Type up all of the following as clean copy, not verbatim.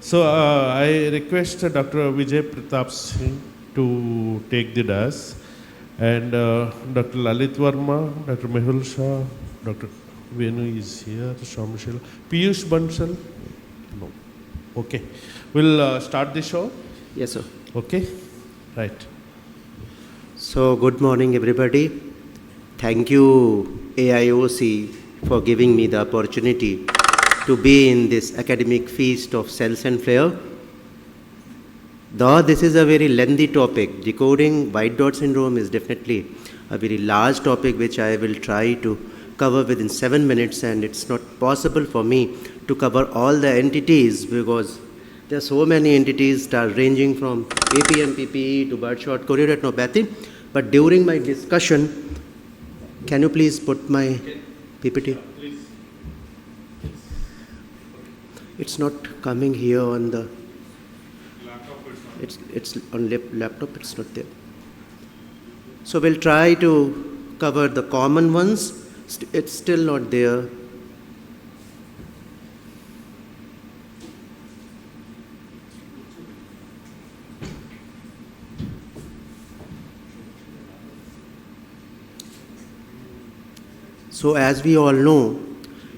So I request Dr. Vijay Pratap Singh to take the dais, and Dr. Lalit Verma, Dr. Mehul Shah, Dr. Venu is here, Shamshil, Piyush Bansal. No. Okay. We'll start the show. Yes, sir. Okay. Right. So, good morning, everybody. Thank you, AIOC, for giving me the opportunity to be in this academic feast of cells and flare. Though this is a very lengthy topic, decoding white dot syndrome is definitely a very large topic which I will try to cover within 7 minutes, and it's not possible for me to cover all the entities because there are so many entities ranging from APMPP to birdshot chorioretinopathy. But during my discussion, can you please put my PPT? It's not coming here on the laptop. It's on laptop. It's not there. So we'll try to cover the common ones. It's still not there. So as we all know,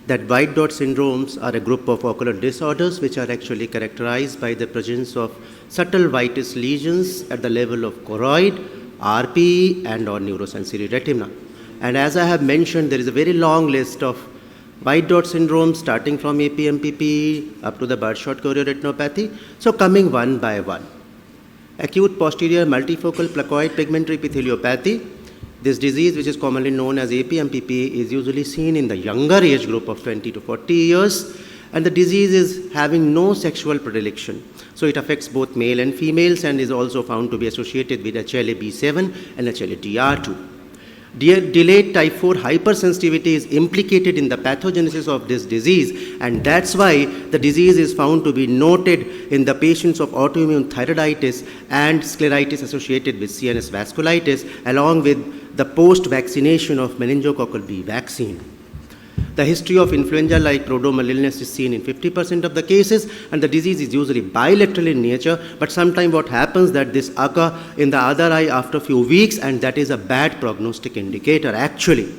that white dot syndromes are a group of ocular disorders which are actually characterized by the presence of subtle whitish lesions at the level of choroid, RPE, and or neurosensory retina. And as I have mentioned, there is a very long list of white dot syndromes starting from APMPP up to the birdshot chorioretinopathy. So coming one by one. Acute posterior multifocal placoid pigmentary epitheliopathy. This disease, which is commonly known as APMPP, is usually seen in the younger age group of 20 to 40 years, and the disease is having no sexual predilection. So it affects both male and females and is also found to be associated with HLA-B7 and HLA-DR2. Delayed type 4 hypersensitivity is implicated in the pathogenesis of this disease, and that's why the disease is found to be noted in the patients of autoimmune thyroiditis and scleritis associated with CNS vasculitis, along with the post-vaccination of meningococcal B vaccine. The history of influenza-like prodromal illness is seen in 50% of the cases, and the disease is usually bilateral in nature, but sometimes what happens that this occurs in the other eye after a few weeks, and that is a bad prognostic indicator actually.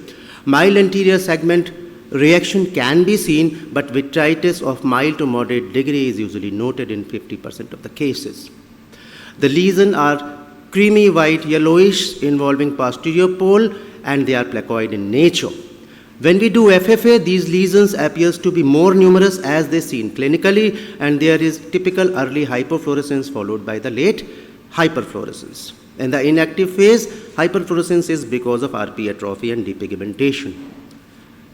Mild anterior segment reaction can be seen, but vitritis of mild to moderate degree is usually noted in 50% of the cases. The lesions are creamy white yellowish involving posterior pole, and they are placoid in nature. When we do FFA, these lesions appears to be more numerous as they seen clinically, and there is typical early hypofluorescence followed by the late hyperfluorescence. In the inactive phase, hyperfluorescence is because of RP atrophy and depigmentation.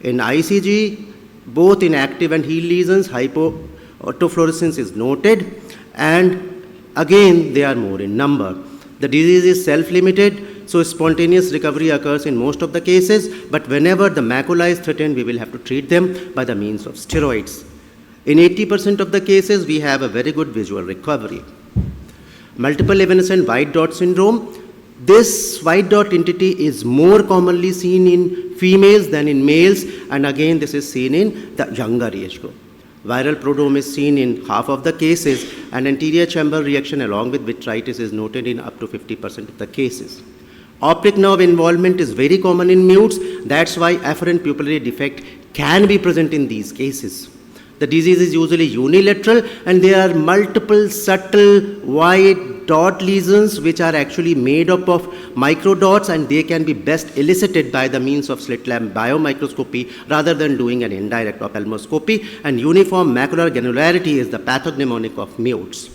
In ICG, both in active and healed lesions, hypoautofluorescence is noted, and again, they are more in number. The disease is self-limited, so spontaneous recovery occurs in most of the cases, but whenever the macula is threatened, we will have to treat them by the means of steroids. In 80% of the cases, we have a very good visual recovery. Multiple evanescent white dot syndrome. This white dot entity is more commonly seen in females than in males, and again, this is seen in the younger age group. Viral prodrome is seen in half of the cases, and anterior chamber reaction along with vitritis is noted in up to 50% of the cases. Optic nerve involvement is very common in mutes. That's why afferent pupillary defect can be present in these cases. The disease is usually unilateral, and there are multiple subtle white dot lesions which are actually made up of microdots, and they can be best elicited by the means of slit lamp biomicroscopy rather than doing an indirect ophthalmoscopy, and uniform macular granularity is the pathognomonic of mutes.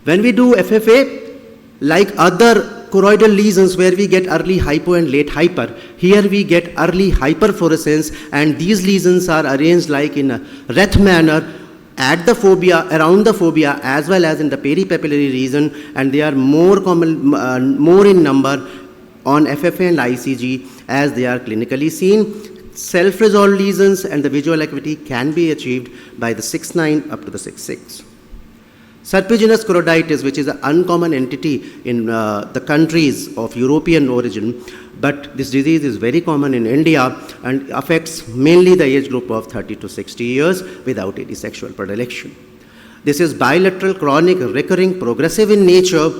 When we do FFA, like other choroidal lesions where we get early hypo and late hyper, here we get early hyperfluorescence, and these lesions are arranged like in a wreath manner at the fovea, around the fovea, as well as in the peripapillary region, and they are more in number on FFA and ICG as they are clinically seen. Self-resolved lesions and the visual acuity can be achieved by the 6.9 up to the 6.6. Serpiginous choroiditis, which is an uncommon entity in the countries of European origin, But this disease is very common in India and affects mainly the age group of 30 to 60 years without any sexual predilection. This is bilateral, chronic, recurring, progressive in nature.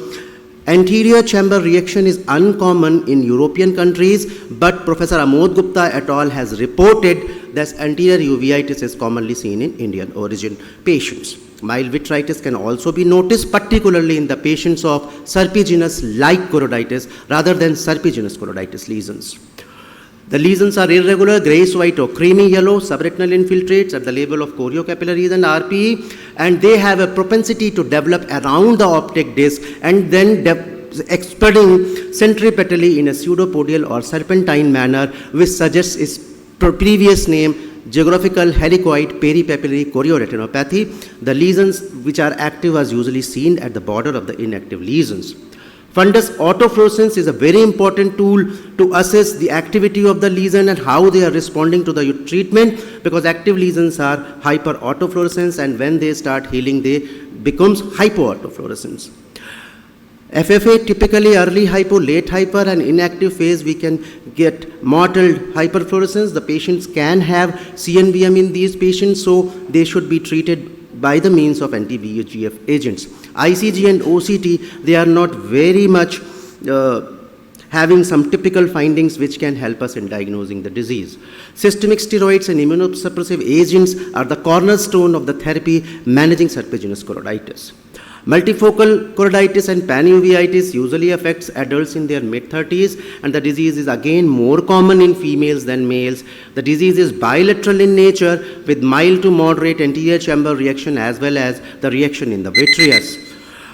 Anterior chamber reaction is uncommon in European countries, but Professor Amod Gupta et al. Has reported that anterior uveitis is commonly seen in Indian origin patients. Mild vitritis can also be noticed, particularly in the patients of serpiginous-like choroiditis rather than serpiginous choroiditis lesions. The lesions are irregular, grayish-white or creamy yellow, subretinal infiltrates at the level of choriocapillaries and RPE, and they have a propensity to develop around the optic disc and then expanding centripetally in a pseudopodial or serpentine manner, which suggests its previous name, geographical helicoid peripapillary chorioretinopathy. The lesions which are active are usually seen at the border of the inactive lesions. Fundus autofluorescence is a very important tool to assess the activity of the lesion and how they are responding to the treatment, because active lesions are hyperautofluorescence, and when they start healing, they becomes hypoautofluorescence. FFA, typically early hypo, late hyper, and inactive phase, we can get mottled hyperfluorescence. The patients can have CNVM in these patients, so they should be treated by the means of anti-VEGF agents. ICG and OCT, they are not very much having some typical findings which can help us in diagnosing the disease. Systemic steroids and immunosuppressive agents are the cornerstone of the therapy managing serpiginous choroiditis. Multifocal choroiditis and panuveitis usually affects adults in their mid-30s, and the disease is again more common in females than males. The disease is bilateral in nature with mild to moderate anterior chamber reaction as well as the reaction in the vitreous.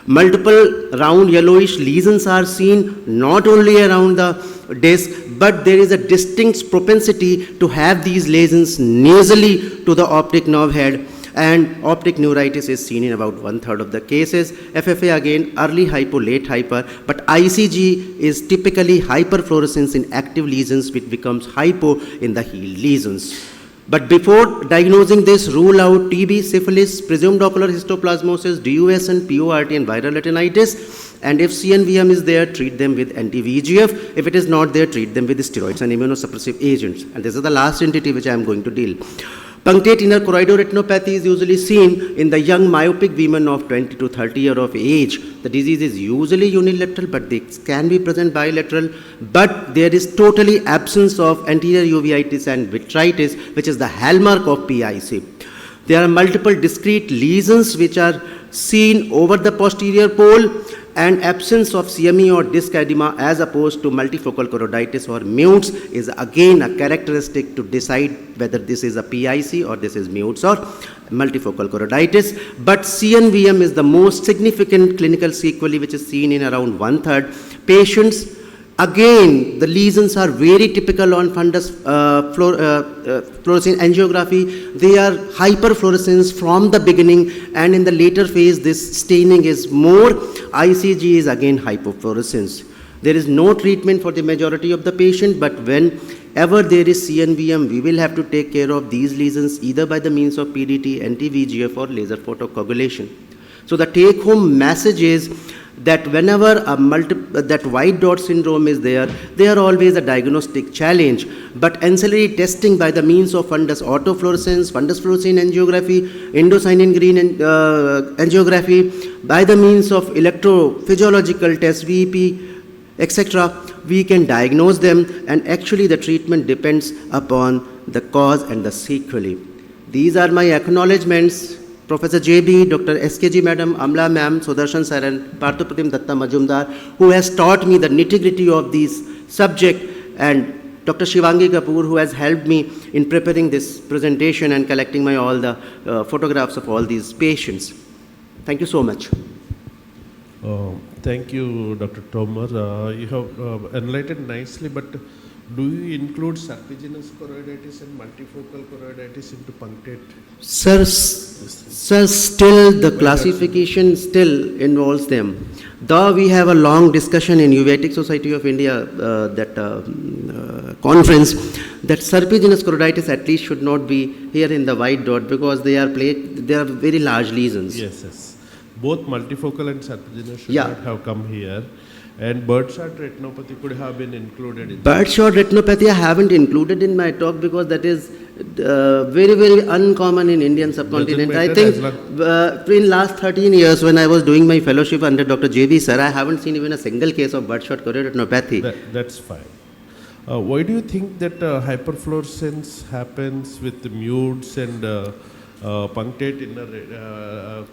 Multiple round yellowish lesions are seen not only around the disc, but there is a distinct propensity to have these lesions nasally to the optic nerve head, and optic neuritis is seen in about 1/3 of the cases. FFA again early hypo, late hyper, but ICG is typically hyperfluorescence in active lesions which becomes hypo in the healed lesions. But before diagnosing this, rule out TB, syphilis, presumed ocular histoplasmosis, DUS and PORT and viral retinitis. And if CNVM is there, treat them with anti-VEGF. If it is not there, treat them with steroids and immunosuppressive agents. And this is the last entity which I am going to deal. Punctate inner choroidoretinopathy is usually seen in the young myopic women of 20 to 30 years of age. The disease is usually unilateral, but they can be present bilateral. But there is totally absence of anterior uveitis and vitritis, which is the hallmark of PIC. There are multiple discrete lesions which are seen over the posterior pole, and absence of CME or disc edema as opposed to multifocal choroiditis or mutes is again a characteristic to decide whether this is a PIC or this is mutes or multifocal choroiditis. But CNVM is the most significant clinical sequelae which is seen in around 1/3 patients. Again, the lesions are very typical on fundus fluorescein angiography. They are hyperfluorescence from the beginning, and in the later phase, this staining is more. ICG is again hypofluorescence. There is no treatment for the majority of the patient, but whenever there is CNVM, we will have to take care of these lesions either by the means of PDT, anti-VEGF, or laser photocoagulation. So the take-home message is that whenever that white dot syndrome is there, they are always a diagnostic challenge. But ancillary testing by the means of fundus autofluorescence, fundus fluorescein angiography, indocyanine green angiography, by the means of electrophysiological tests, VEP, etc., we can diagnose them, and actually the treatment depends upon the cause and the sequelae. These are my acknowledgements. Professor JB, Dr. SKG Madam, Amla Ma'am, Sudarshan Sir, and Parthupratim Datta Majumdar, who has taught me the nitty-gritty of this subject, and Dr. Shivangi Kapoor, who has helped me in preparing this presentation and collecting all the photographs of all these patients. Thank you so much. Thank you, Dr. Tomar. You have enlightened nicely, but do you include serpiginous choroiditis and multifocal choroiditis into punctate? Sir, still the classification still involves them. Though we have a long discussion in Uveitic Society of India, conference, that serpiginous choroiditis at least should not be here in the white dot because they are very large lesions. Yes. Both multifocal and serpiginous should not have come here. And birdshot retinopathy could have been included in Birdshot retinopathy I haven't included in my talk because that is very, very uncommon in Indian subcontinent. I think in last 13 years when I was doing my fellowship under Dr. J.V. sir, I haven't seen even a single case of birdshot chorioretinopathy. That's fine. Why do you think that hyperfluorescence happens with the mutes and punctate inner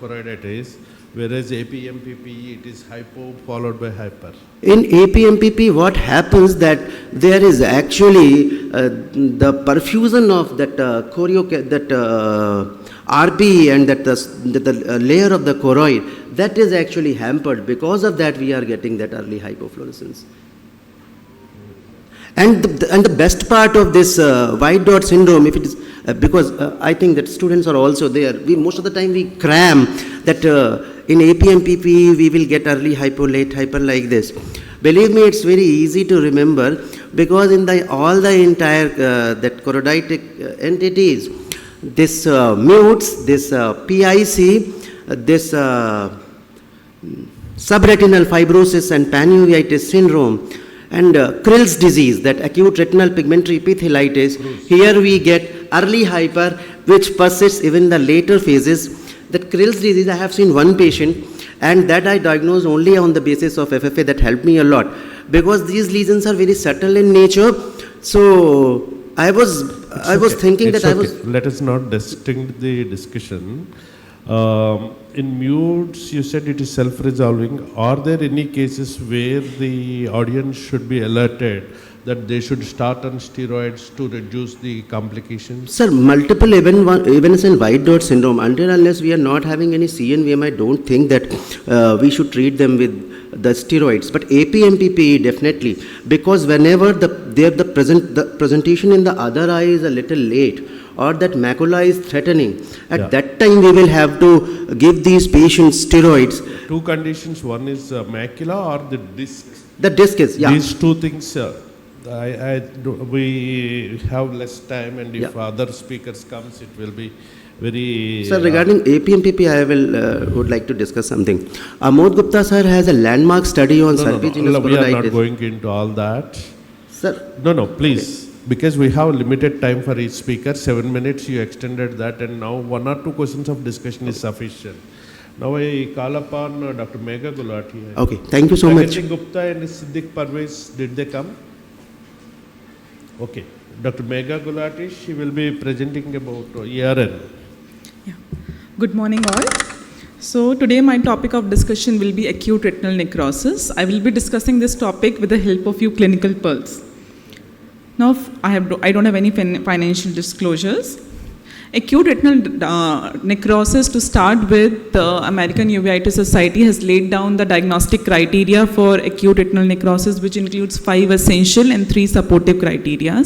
choroiditis, whereas APMPP, it is hypo followed by hyper? In APMPP, what happens that there is actually the perfusion of that RP and that layer of the choroid, that is actually hampered. Because of that, we are getting that early hypofluorescence. And the best part of this white dot syndrome, if it is because I think that students are also there. Most of the time we cram that in APMPP we will get early hypo, late hyper like this. Believe me, it's very easy to remember because in all the entire that choroiditic entities, this mutes, this PIC, this subretinal fibrosis and panuveitis syndrome, and Krill's disease, that acute retinal pigmentary epitheliitis, here we get early hyper which persists even in the later phases. That Krill's disease, I have seen one patient and that I diagnosed only on the basis of FFA. That helped me a lot because these lesions are very subtle in nature. So I was thinking that I was... Let us not distinct the discussion. In mutes, you said it is self-resolving. Are there any cases where the audience should be alerted that they should start on steroids to reduce the complications? Sir, multiple events in white dot syndrome, until unless we are not having any CNVM, I don't think that we should treat them with the steroids. But APMPP definitely, because whenever the presentation in the other eye is a little late, or that macula is threatening, at that time we will have to give these patients steroids. Two conditions, one is macula or the disc. The disc is, These two things, we have less time and if other speakers comes, it will be very... Sir, regarding APMPP, I would like to discuss something. Amod Gupta sir has a landmark study on serpiginous choroiditis. We are not going into all that. Sir? No, please. Okay. Because we have limited time for each speaker, 7 minutes you extended that and now 1 or 2 questions of discussion is sufficient. Now I call upon Dr. Megha Gulati. Okay, thank you so much. Gupta and Siddiq Parvez, did they come? Okay. Dr. Megha Gulati, she will be presenting about ERN. Yeah. Good morning all. So today my topic of discussion will be acute retinal necrosis. I will be discussing this topic with the help of few clinical pearls. Now, I don't have any financial disclosures. Acute retinal necrosis, to start with, the American Uveitis Society has laid down the diagnostic criteria for acute retinal necrosis, which includes 5 essential and 3 supportive criteria.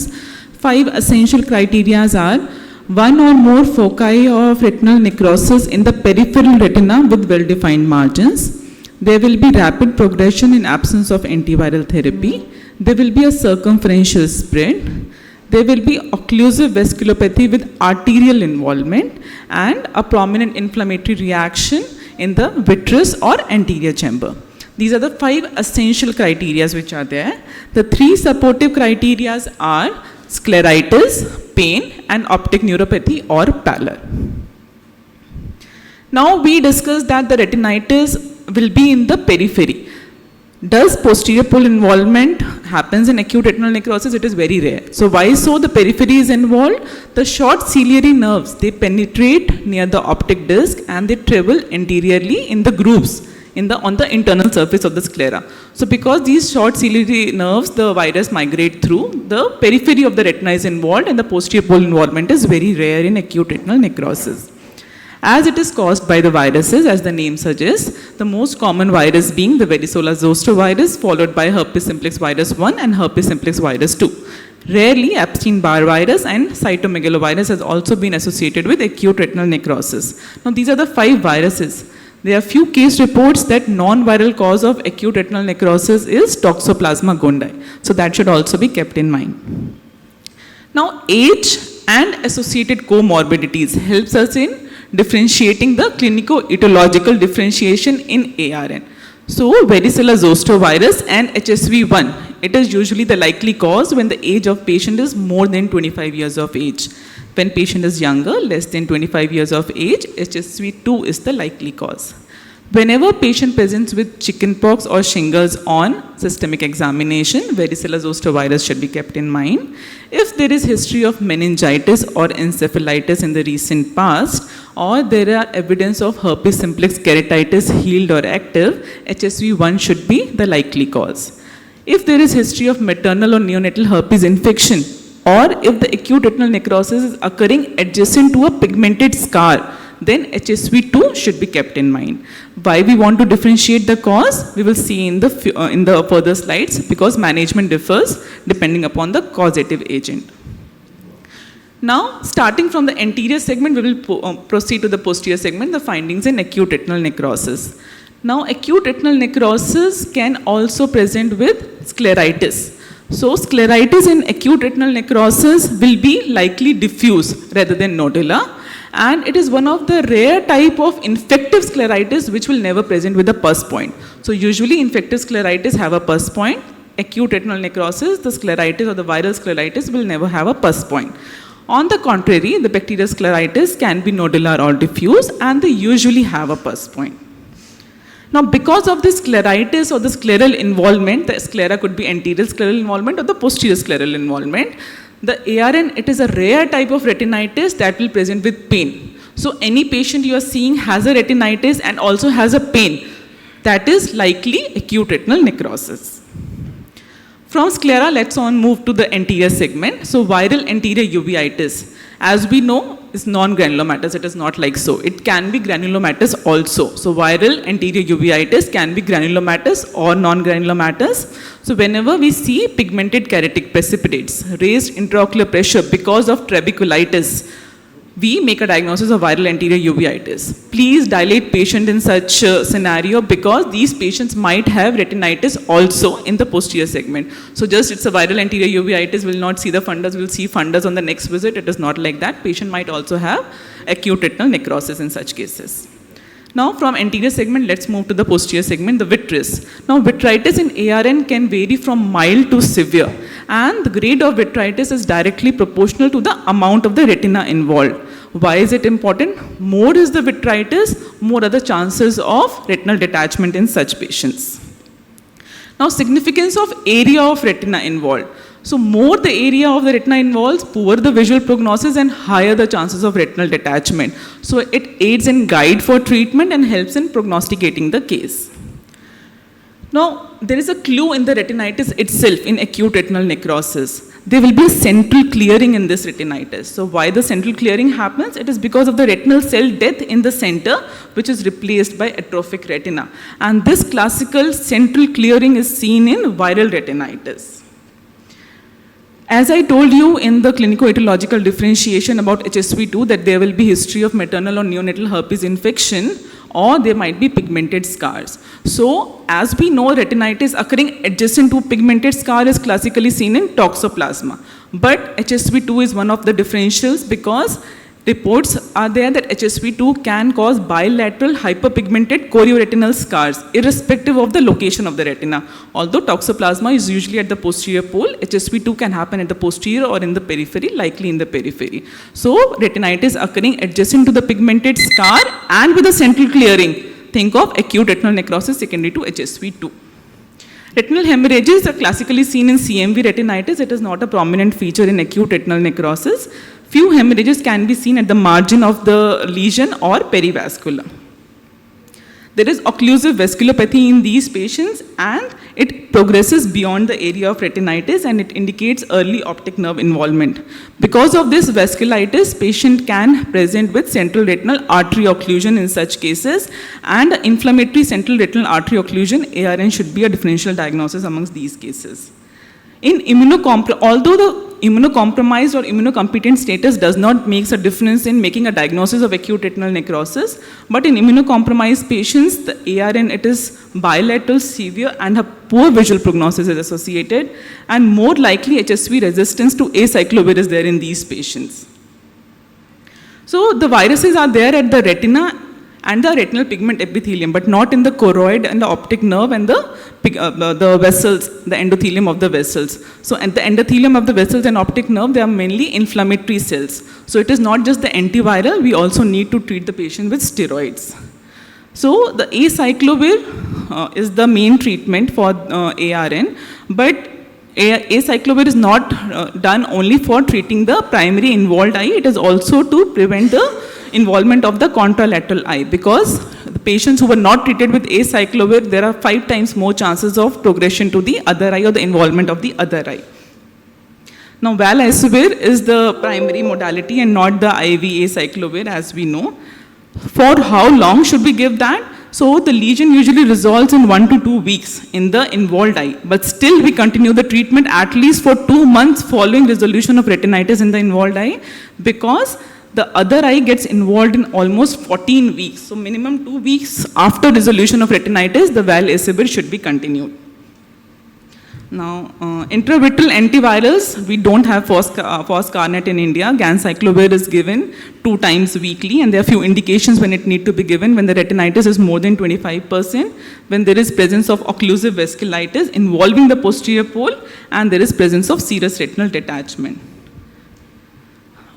5 essential criteria are 1 or more foci of retinal necrosis in the peripheral retina with well-defined margins. There will be rapid progression in absence of antiviral therapy. There will be a circumferential spread. There will be occlusive vasculopathy with arterial involvement and a prominent inflammatory reaction in the vitreous or anterior chamber. These are the 5 essential criteria which are there. The 3 supportive criteria are scleritis, pain, and optic neuropathy or pallor. Now we discussed that the retinitis will be in the periphery. Does posterior pole involvement happens in acute retinal necrosis? It is very rare. So why so? The periphery is involved. The short ciliary nerves, they penetrate near the optic disc and they travel anteriorly in the grooves on the internal surface of the sclera. So because these short ciliary nerves, the virus migrate through, the periphery of the retina is involved and the posterior pole involvement is very rare in acute retinal necrosis. As it is caused by the viruses, as the name suggests, the most common virus being the varicella zoster virus, followed by herpes simplex virus 1 and herpes simplex virus 2. Rarely, Epstein-Barr virus and cytomegalovirus has also been associated with acute retinal necrosis. Now, these are the 5 viruses. There are few case reports that non-viral cause of acute retinal necrosis is Toxoplasma gondii. So, that should also be kept in mind. Now, age and associated comorbidities helps us in differentiating the clinico-etiological differentiation in ARN. So varicella zoster virus and HSV1, it is usually the likely cause when the age of patient is more than 25 years of age. When patient is younger, less than 25 years of age, HSV2 is the likely cause. Whenever patient presents with chickenpox or shingles on systemic examination, varicella zoster virus should be kept in mind. If there is history of meningitis or encephalitis in the recent past, or there are evidence of herpes simplex keratitis healed or active, HSV1 should be the likely cause. If there is history of maternal or neonatal herpes infection, or if the acute retinal necrosis is occurring adjacent to a pigmented scar, then HSV2 should be kept in mind. Why we want to differentiate the cause, we will see in the further slides, because management differs depending upon the causative agent. Now, starting from the anterior segment, we will proceed to the posterior segment, the findings in acute retinal necrosis. Now, acute retinal necrosis can also present with scleritis. So, scleritis in acute retinal necrosis will be likely diffuse rather than nodular. And it is one of the rare type of infective scleritis which will never present with a pus point. So usually infective scleritis have a pus point. Acute retinal necrosis, the scleritis or the viral scleritis will never have a pus point. On the contrary, the bacterial scleritis can be nodular or diffuse and they usually have a pus point. Now because of this scleritis or the scleral involvement, the sclera could be anterior scleral involvement or the posterior scleral involvement, the ARN, it is a rare type of retinitis that will present with pain. So any patient you are seeing has a retinitis and also has a pain. That is likely acute retinal necrosis. From sclera, let's move to the anterior segment. So viral anterior uveitis, as we know, is non-granulomatous. It is not like so. It can be granulomatous also. So viral anterior uveitis can be granulomatous or non-granulomatous. So whenever we see pigmented keratic precipitates, raised intraocular pressure because of trabeculitis, we make a diagnosis of viral anterior uveitis. Please dilate patient in such a scenario because these patients might have retinitis also in the posterior segment. So just it's a viral anterior uveitis, we'll not see the fundus, we'll see fundus on the next visit. It is not like that. Patient might also have acute retinal necrosis in such cases. Now from anterior segment, let's move to the posterior segment, the vitreous. Now vitritis in ARN can vary from mild to severe, and the grade of vitritis is directly proportional to the amount of the retina involved. Why is it important? More is the vitritis, more are the chances of retinal detachment in such patients. Now significance of area of retina involved. So more the area of the retina involves, poor the visual prognosis and higher the chances of retinal detachment. So it aids in guide for treatment and helps in prognosticating the case. Now there is a clue in the retinitis itself in acute retinal necrosis. There will be a central clearing in this retinitis. So why the central clearing happens? It is because of the retinal cell death in the center, which is replaced by atrophic retina. And this classical central clearing is seen in viral retinitis. As I told you in the clinico-etiological differentiation about HSV2 that there will be history of maternal or neonatal herpes infection, or there might be pigmented scars. So as we know, retinitis occurring adjacent to pigmented scar is classically seen in toxoplasma. But HSV2 is one of the differentials because reports are there that HSV2 can cause bilateral hyperpigmented chorioretinal scars, irrespective of the location of the retina. Although toxoplasma is usually at the posterior pole, HSV2 can happen at the posterior or in the periphery, likely in the periphery. So retinitis occurring adjacent to the pigmented scar and with a central clearing. Think of acute retinal necrosis secondary to HSV2. Retinal hemorrhages are classically seen in CMV retinitis. It is not a prominent feature in acute retinal necrosis. Few hemorrhages can be seen at the margin of the lesion or perivascular. There is occlusive vasculopathy in these patients and it progresses beyond the area of retinitis and it indicates early optic nerve involvement. Because of this vasculitis, patient can present with central retinal artery occlusion in such cases, and inflammatory central retinal artery occlusion, ARN, should be a differential diagnosis amongst these cases. In although the immunocompromised or immunocompetent status does not make a difference in making a diagnosis of acute retinal necrosis, but in immunocompromised patients, the ARN, it is bilateral, severe, and a poor visual prognosis is associated, and more likely HSV resistance to acyclovir is there in these patients. So the viruses are there at the retina and the retinal pigment epithelium, but not in the choroid and the optic nerve and the vessels, the endothelium of the vessels. So at the endothelium of the vessels and optic nerve, they are mainly inflammatory cells. So it is not just the antiviral, we also need to treat the patient with steroids. So the acyclovir is the main treatment for ARN, but acyclovir is not done only for treating the primary involved eye, it is also to prevent the involvement of the contralateral eye, because the patients who were not treated with acyclovir, there are 5 times more chances of progression to the other eye or the involvement of the other eye. Now valacivir is the primary modality and not the IV acyclovir, as we know. For how long should we give that? So the lesion usually resolves in 1 to 2 weeks in the involved eye, but still we continue the treatment at least for 2 months following resolution of retinitis in the involved eye, because the other eye gets involved in almost 14 weeks. So minimum 2 weeks after resolution of retinitis, the valacivir should be continued. Now, intravitreal antivirals, we don't have foscarnet in India. Ganciclovir is given 2 times weekly, and there are few indications when it need to be given: when the retinitis is more than 25%, when there is presence of occlusive vasculitis involving the posterior pole, and there is presence of serous retinal detachment.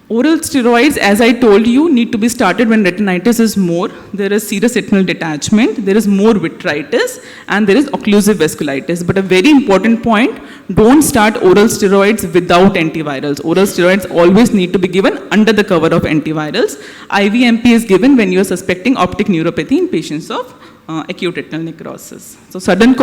Oral steroids, as I told you, need to be started when retinitis is more, there is serous retinal detachment, there is more vitritis, and there is occlusive vasculitis. But a very important point, don't start oral steroids without antivirals. Oral steroids always need to be given under the cover of antivirals. IVMP is given when you are suspecting optic neuropathy in patients of acute retinal necrosis. So sudden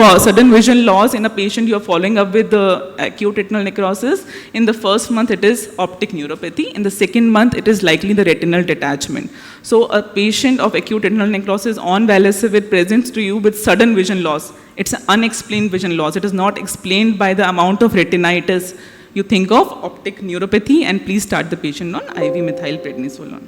vision loss in a patient you are following up with the acute retinal necrosis, in the first month it is optic neuropathy, in the second month it is likely the retinal detachment. So a patient of acute retinal necrosis on valacivir presents to you with sudden vision loss. It's an unexplained vision loss. It is not explained by the amount of retinitis. You think of optic neuropathy and please start the patient on IV methylprednisolone.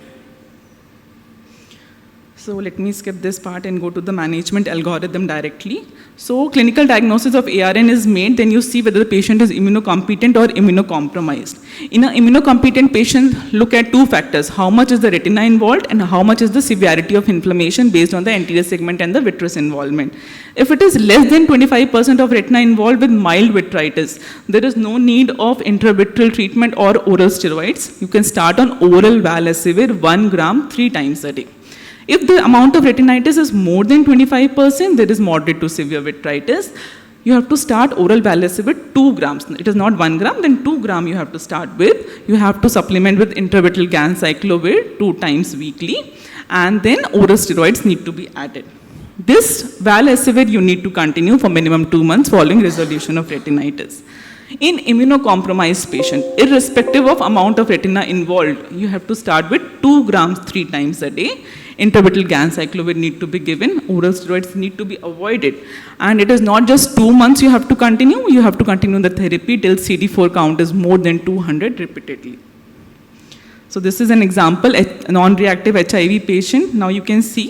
So let me skip this part and go to the management algorithm directly. So clinical diagnosis of ARN is made, then you see whether the patient is immunocompetent or immunocompromised. In an immunocompetent patient, look at 2 factors: how much is the retina involved and how much is the severity of inflammation based on the anterior segment and the vitreous involvement. If it is less than 25% of retina involved with mild vitritis, there is no need of intravitreal treatment or oral steroids. You can start on oral valacivir 1 gram 3 times a day. If the amount of retinitis is more than 25%, there is moderate to severe vitritis, you have to start oral valacivir 2 grams. It is not 1 gram, then 2 gram you have to start with. You have to supplement with intravitreal ganciclovir 2 times weekly, and then oral steroids need to be added. This valacivir you need to continue for minimum 2 months following resolution of retinitis. In immunocompromised patient, irrespective of amount of retina involved, you have to start with 2 grams 3 times a day. Intravitreal ganciclovir need to be given, oral steroids need to be avoided. And it is not just 2 months you have to continue the therapy till CD4 count is more than 200 repeatedly. So this is an example, a non-reactive HIV patient. Now you can see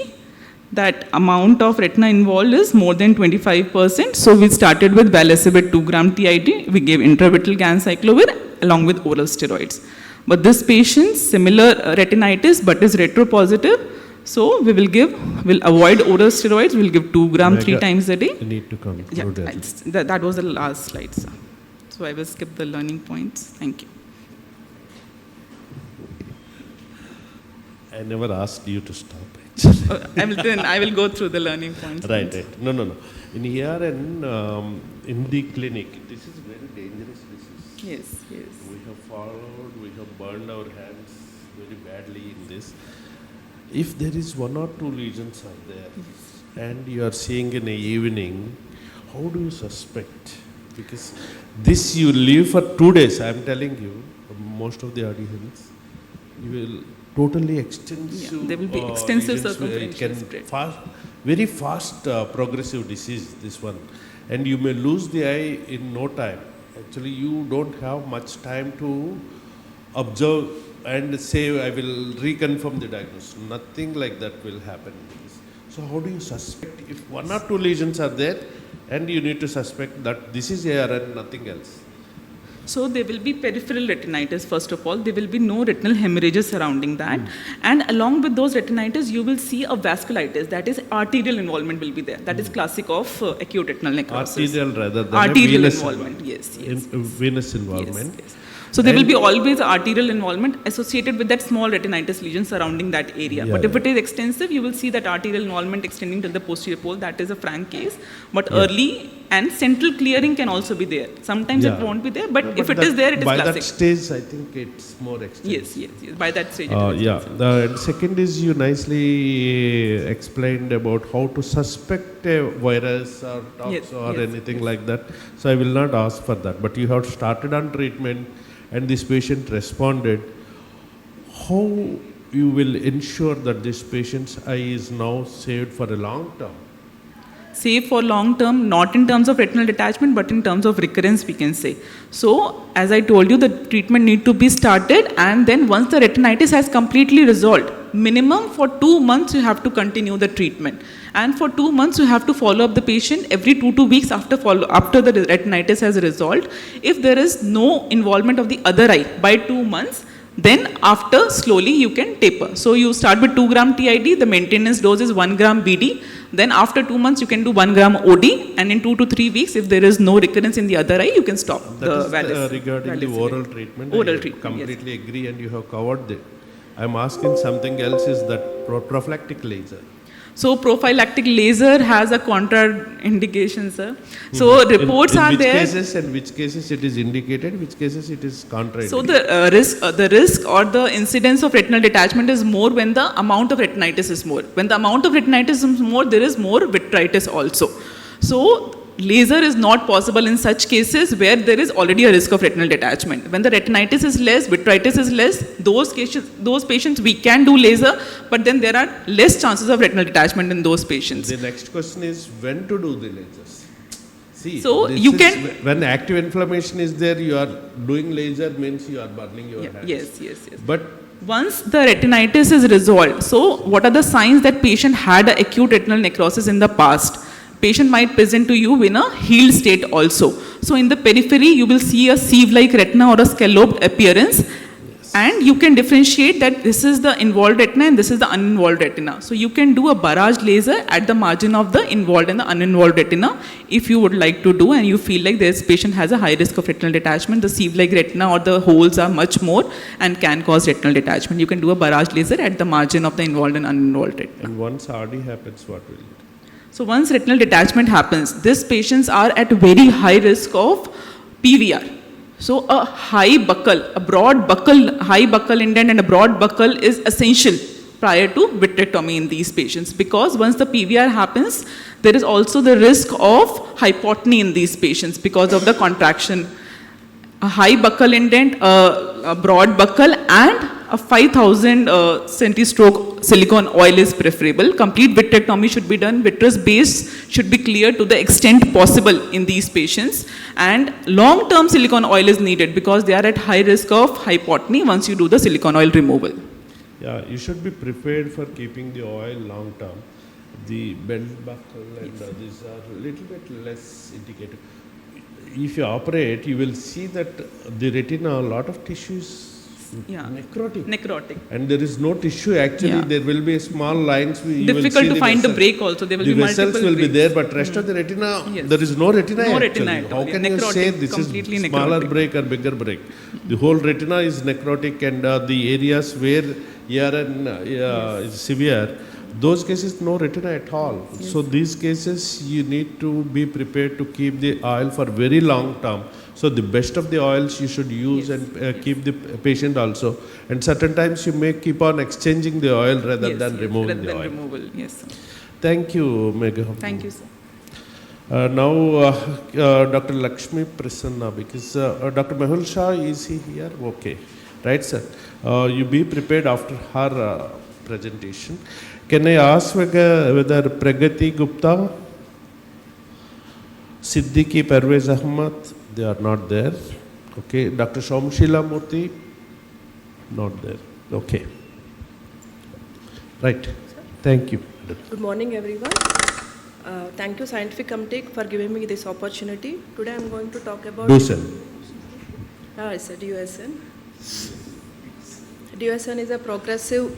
that amount of retina involved is more than 25%. So we started with valacivir 2 gram TID, we gave intravitreal ganciclovir along with oral steroids. But this patient, similar retinitis but is retropositive, so we'll avoid oral steroids, we'll give 2 gram 3 times a day. You need to come. Yeah, that was the last slide, sir. So I will skip the learning points. Thank you. I never asked you to stop, actually. I will go through the learning points. Right. No. In ARN, in the clinic, this is very dangerous disease. Yes. We have followed, we have burned our hands very badly in this. If there is 1 or 2 lesions are there, and you are seeing in the evening, how do you suspect? Because this you live for 2 days, I am telling you, most of the audience, you will totally extensive. Yeah, there will be extensive circumferential it spread. can very fast progressive disease, this one. And you may lose the eye in no time. Actually, you don't have much time to observe and say, I will reconfirm the diagnosis. Nothing like that will happen. So how do you suspect if 1 or 2 lesions are there and you need to suspect that this is ARN, nothing else? So there will be peripheral retinitis first of all. There will be no retinal hemorrhages surrounding that. And along with those retinitis, you will see a vasculitis. That is arterial involvement will be there. That is classic of acute retinal necrosis. Arterial rather than arterial venous involvement. Yes, yes. Venous involvement. Yes, yes. So there will be always arterial involvement associated with that small retinitis lesion surrounding that area. Yeah, but if yeah. it is extensive, you will see that arterial involvement extending till the posterior pole. That is a frank case. But early and central clearing can also be there. Sometimes it won't be there, but if it is there, it is by classic. that stage, I think it's more extensive. Yes, yes, yes. By that stage, it is Yeah. extensive. And second is you nicely explained about how to suspect a virus or tox Yes, or yes, anything like that. So I will not ask for that. But you have started on treatment and this patient responded. How you will ensure that this patient's eye is now saved for a long term? Safe for long term, not in terms of retinal detachment, but in terms of recurrence, we can say. So, as I told you, the treatment need to be started, and then once the retinitis has completely resolved, minimum for 2 months you have to continue the treatment. And for 2 months you have to follow up the patient every 2 to 2 weeks after the retinitis has resolved. If there is no involvement of the other eye by 2 months, then after slowly you can taper. So you start with 2 gram TID, the maintenance dose is 1 gram BD. Then after 2 months you can do 1 gram OD, and in 2 to 3 weeks if there is no recurrence in the other eye, you can stop That is regarding the oral treatment. Oral I treatment, completely agree, and you have covered it. I'm asking something else, is that prophylactic laser. So prophylactic laser has a contraindication, sir. So reports in are which there. In which cases it is indicated, which cases it is contraindicated. So the risk or the incidence of retinal detachment is more when the amount of retinitis is more. When the amount of retinitis is more, there is more vitritis also. So laser is not possible in such cases where there is already a risk of retinal detachment. When the retinitis is less, vitritis is less, those patients we can do laser, but then there are less chances of retinal detachment in those patients. The next question is when to do the lasers. See, So this you is can- when active inflammation is there, you are doing laser means you are burning your hands. Yes. But Once the retinitis is resolved, so what are the signs that patient had an acute retinal necrosis in the past? Patient might present to you in a healed state also. So in the periphery, you will see a sieve-like retina or a scalloped appearance. And you can differentiate that this is the involved retina and this is the uninvolved retina. So you can do a barrage laser at the margin of the involved and the uninvolved retina if you would like to do, and you feel like this patient has a high risk of retinal detachment. The sieve-like retina or the holes are much more and can cause retinal detachment. You can do a barrage laser at the margin of the involved and uninvolved retina. and once RD happens, what will it? So once retinal detachment happens, these patients are at very high risk of PVR. So a high buccal, a broad buccal, high buccal indent and a broad buccal is essential prior to vitrectomy in these patients, because once the PVR happens, there is also the risk of hypotony in these patients because of the contraction. A high buccal indent, a broad buccal, and a 5000 centistroke silicone oil is preferable. Complete vitrectomy should be done. Vitreous base should be cleared to the extent possible in these patients. And long-term silicone oil is needed because they are at high risk of hypotony once you do the silicone oil removal. Yeah, you should be prepared for keeping the oil long term. The belt buckle and these are a little bit less indicative. If you operate, you will see that the retina, a lot of tissues necrotic. And there is no tissue actually. There will be small lines. Difficult to find the break also. There will be multiple vessels will be breaks. there, but rest of the retina, there is no retina No actually. retina at all. How can Necrotic, you say this completely is smaller necrotic. break or bigger break? The whole retina is necrotic, and the areas where ARN is severe, those cases no retina at all. So these cases you need to be prepared to keep the oil for very long term. So the best of the oils you should use and keep the patient also. And certain times you may keep on exchanging the oil rather than removing the oil. Removal. Yes, sir. Thank you, Megha. Thank you, sir. Now, Dr. Lakshmi Prasanna, because Dr. Mehul Shah, is he here? Okay. Right, sir. You be prepared after her presentation. Can I ask whether Pragati Gupta, Siddiqui Pervez Ahmad, they are not there. Okay. Dr. Somshila Murthy, not there. Okay. Right. Thank you. Good morning, everyone. Thank you, Scientific Committee, for giving me this opportunity. Today, I'm going to talk about. Do sir. It's a DUSN. DUSN is a progressive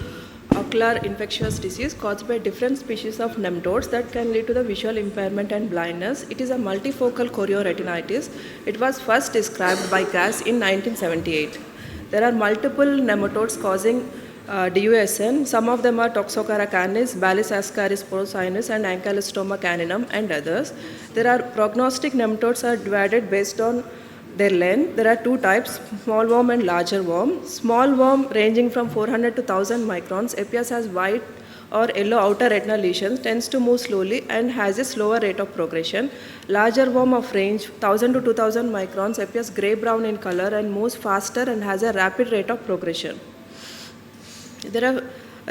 ocular infectious disease caused by different species of nematodes that can lead to the visual impairment and blindness. It is a multifocal chorioretinitis. It was first described by Gass in 1978. There are multiple nematodes causing DUSN. Some of them are Toxocara canis, Balisascaris porcinus, and Ankylostoma caninum, and others. There are prognostic nematodes are divided based on their length. There are two types, small worm and larger worm. Small worm ranging from 400 to 1000 microns appears as white or yellow outer retinal lesions, tends to move slowly and has a slower rate of progression. Larger worm of range 1000 to 2000 microns appears grey-brown in color and moves faster and has a rapid rate of progression. There are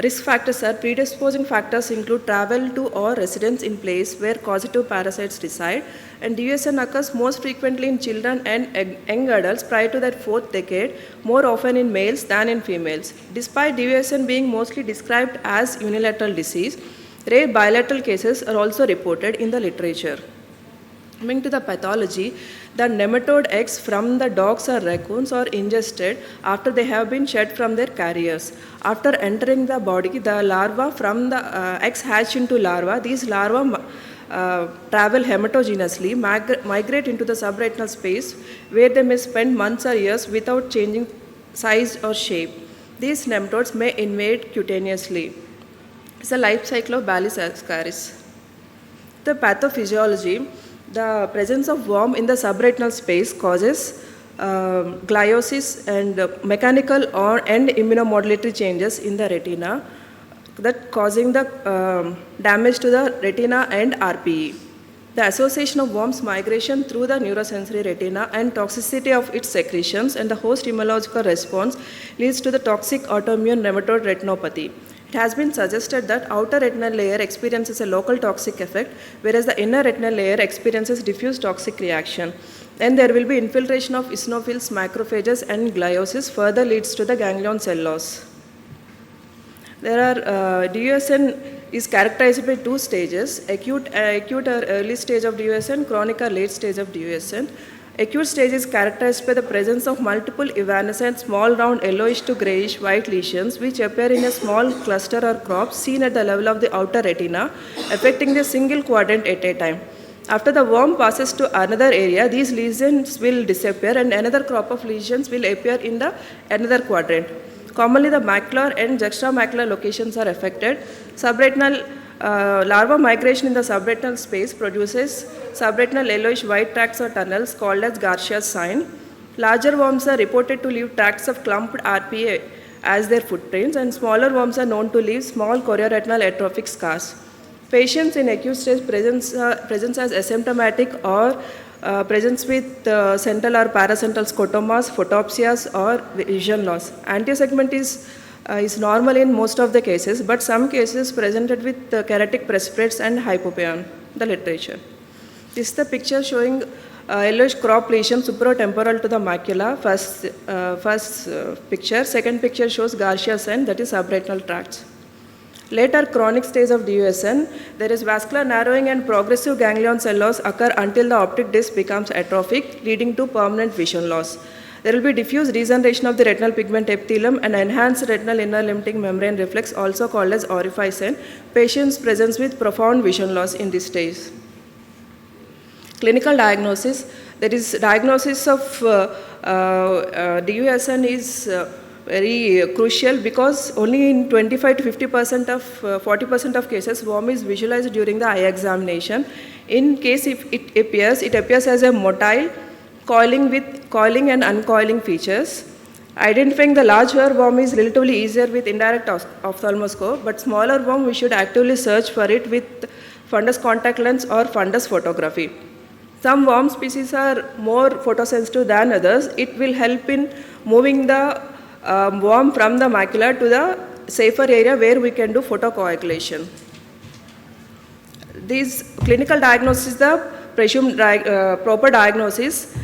risk factors. Predisposing factors include travel to or residence in place where causative parasites reside, and DUSN occurs most frequently in children and young adults prior to their fourth decade, more often in males than in females. Despite DUSN being mostly described as unilateral disease, rare bilateral cases are also reported in the literature. Coming to the pathology, the nematode eggs from the dogs or raccoons are ingested after they have been shed from their carriers. After entering the body, the larvae from the eggs hatch into larvae. These larvae travel hematogenously, migrate into the subretinal space where they may spend months or years without changing size or shape. These nematodes may invade cutaneously. It's the life cycle of Balisascaris. The pathophysiology, the presence of worm in the subretinal space causes gliosis and mechanical and immunomodulatory changes in the retina that causing the damage to the retina and RPE. The association of worms migration through the neurosensory retina and toxicity of its secretions and the host immunological response leads to the toxic autoimmune nematode retinopathy. It has been suggested that outer retinal layer experiences a local toxic effect, whereas the inner retinal layer experiences diffuse toxic reaction. Then there will be infiltration of eosinophils, macrophages, and gliosis further leads to the ganglion cell loss. There are DUSN is characterized by two stages, acute or early stage of DUSN, chronic or late stage of DUSN. Acute stage is characterized by the presence of multiple evanescent small round yellowish to grayish white lesions which appear in a small cluster or crop seen at the level of the outer retina, affecting the single quadrant at a time. After the worm passes to another area, these lesions will disappear and another crop of lesions will appear in the another quadrant. Commonly, the macular and juxtamacular locations are affected. Subretinal larva migration in the subretinal space produces subretinal yellowish white tracts or tunnels called as Garcia's sign. Larger worms are reported to leave tracts of clumped RPA as their footprints, and smaller worms are known to leave small chorioretinal atrophic scars. Patients in acute stage presents as asymptomatic or presents with central or paracentral scotomas, photopsias, or vision loss. Antiosegment is normal in most of the cases, but some cases presented with keratic precipitates and hypopaeon, the literature. This is the picture showing yellowish crop lesion supratemporal to the macula, first picture. Second picture shows Garcia's sign, that is subretinal tracts. Later chronic stage of DUSN, there is vascular narrowing and progressive ganglion cell loss occur until the optic disc becomes atrophic, leading to permanent vision loss. There will be diffuse regeneration of the retinal pigment epithelium and enhanced retinal inner limiting membrane reflex, also called as orificin. Patients present with profound vision loss in this stage. Clinical diagnosis, there is diagnosis of DUSN is very crucial because only in 25 to 50% of 40% of cases worm is visualized during the eye examination. In case if it appears as a motile coiling and uncoiling features. Identifying the larger worm is relatively easier with indirect ophthalmoscope, but smaller worm we should actively search for it with fundus contact lens or fundus photography. Some worm species are more photosensitive than others. It will help in moving the worm from the macula to the safer area where we can do photocoagulation. These clinical diagnosis is the presumed proper diagnosis.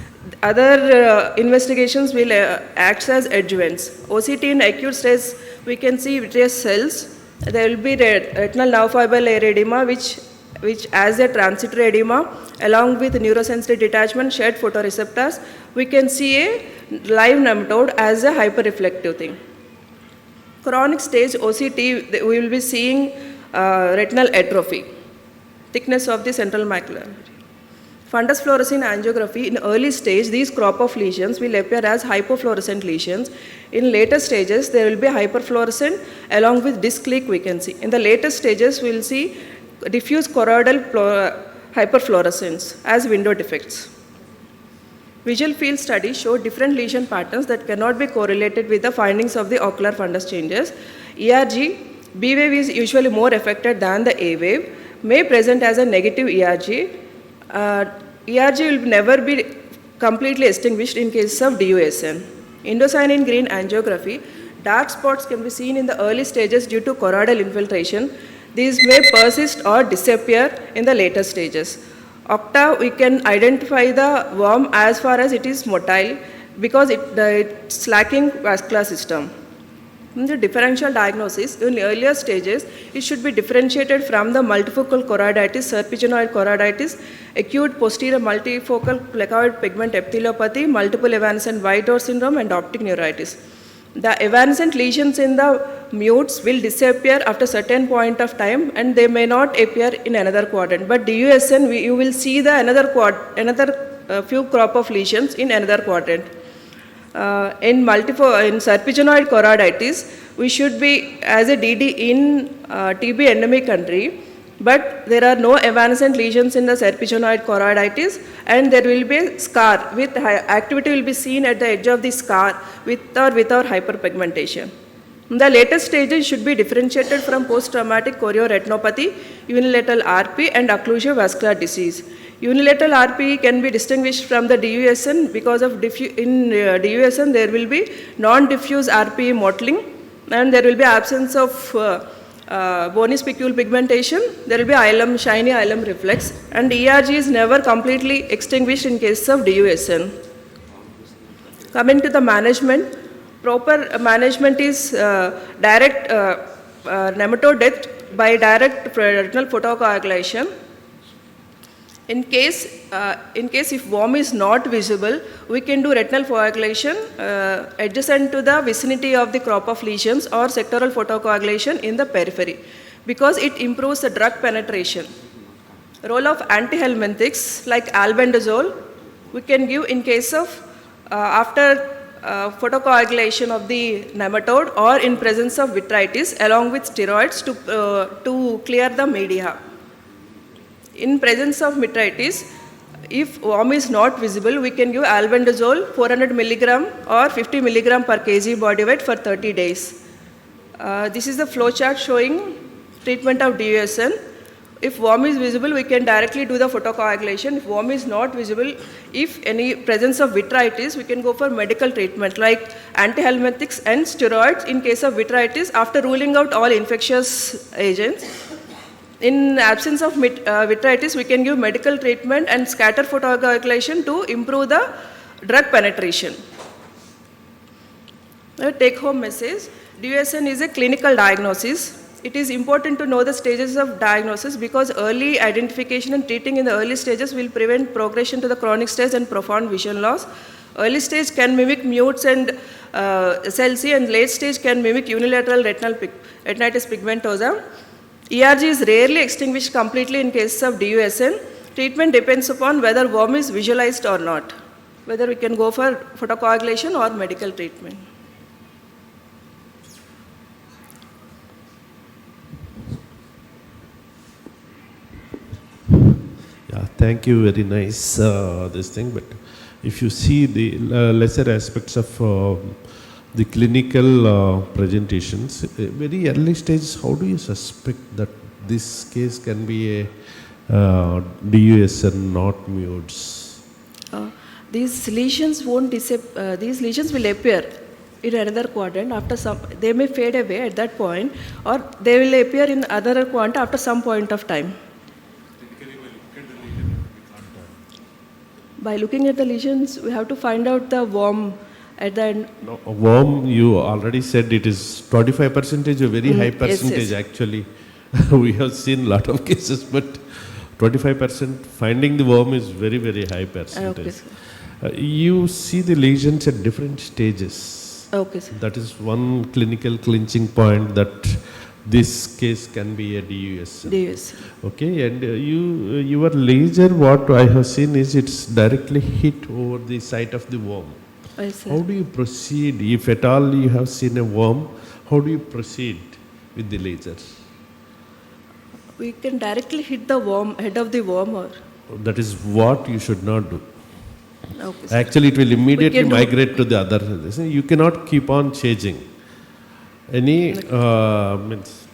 Other investigations will act as adjuvants. OCT in acute stage, we can see vitreous cells. There will be retinal nerve fiber layer edema which which as a transitory edema, along with neurosensory detachment, shared photoreceptors, we can see a live nematode as a hyperreflective thing. Chronic stage OCT, we will be seeing retinal atrophy, thickness of the central macula. Fundus fluorescein angiography, in early stage, these crop of lesions will appear as hypofluorescent lesions. In later stages, there will be hyperfluorescent along with disc leak we can see. In the later stages, we will see diffuse choroidal hyperfluorescence as window defects. Visual field studies show different lesion patterns that cannot be correlated with the findings of the ocular fundus changes. ERG, B wave is usually more affected than the A wave, may present as a negative ERG. ERG will never be completely extinguished in case of DUSN. Indocyanine green angiography, dark spots can be seen in the early stages due to choroidal infiltration. These may persist or disappear in the later stages. Octa, we can identify the worm as far as it is motile because it's lacking vascular system. In the differential diagnosis, in earlier stages, it should be differentiated from the multifocal choroiditis, serpiginoid choroiditis, acute posterior multifocal plecoid pigment epitheliopathy, multiple evanescent white dot syndrome, and optic neuritis. The evanescent lesions in the mutes will disappear after a certain point of time and they may not appear in another quadrant. But DUSN, you will see the another few crop of lesions in another quadrant. In serpiginoid choroiditis, we should be as a DD in TB endemic country, but there are no evanescent lesions in the serpiginoid choroiditis, and there will be a scar with activity will be seen at the edge of the scar with or without hyperpigmentation. In the later stages should be differentiated from post-traumatic chorioretinopathy, unilateral RP, and occlusive vascular disease. Unilateral RP can be distinguished from the DUSN because of in DUSN there will be non-diffuse RP mottling and there will be absence of bony spicule pigmentation, there will be shiny ileum reflex, and ERG is never completely extinguished in case of DUSN. Coming to the management, proper management is direct nematode death by direct retinal photocoagulation. In case if worm is not visible, we can do retinal coagulation adjacent to the vicinity of the crop of lesions or sectoral photocoagulation in the periphery because it improves the drug penetration. Role of antihelminthics like albendazole we can give in case of after photocoagulation of the nematode or in presence of vitritis along with steroids to clear the media. In presence of vitritis, if worm is not visible, we can give albendazole 400 milligram or 50 milligram per kg body weight for 30 days. This is the flow chart showing treatment of DUSN. If worm is visible, we can directly do the photocoagulation. If worm is not visible, if any presence of vitritis, we can go for medical treatment like antihelminthics and steroids in case of vitritis after ruling out all infectious agents. In absence of vitritis, we can give medical treatment and scatter photocoagulation to improve the drug penetration. The take-home message, DUSN is a clinical diagnosis. It is important to know the stages of diagnosis because early identification and treating in the early stages will prevent progression to the chronic stage and profound vision loss. Early stage can mimic mutes and SLC, and late stage can mimic unilateral retinitis pigmentosa. ERG is rarely extinguished completely in case of DUSN. Treatment depends upon whether worm is visualized or not, whether we can go for photocoagulation or medical treatment. Yeah, thank you, very nice this thing, but if you see the lesser aspects of the clinical presentations, very early stages, how do you suspect that this case can be a DUSN, not mutes? These lesions won't disappear. These lesions will appear in another quadrant after some. They may fade away at that point, or they will appear in other quadrant after some point of time. By looking at the lesions, we have to find out the worm. At the end. No, worm, you already said it is 25%, a very high percentage yes. actually. We have seen a lot of cases, but 25% finding the worm is very, very high percentage. Okay, sir. You see the lesions at different stages. Okay, sir. That is one clinical clinching point that this case can be a DUS. DUS. Okay, and your laser, what I have seen is it's directly hit over the site of the worm. Yes, sir. How do you proceed if at all you have seen a worm? How do you proceed with the laser? We can directly hit the worm, head of the worm, or That is what you should not do. okay, sir. Actually, it will immediately can do- migrate to the other. You cannot keep on changing. Any means,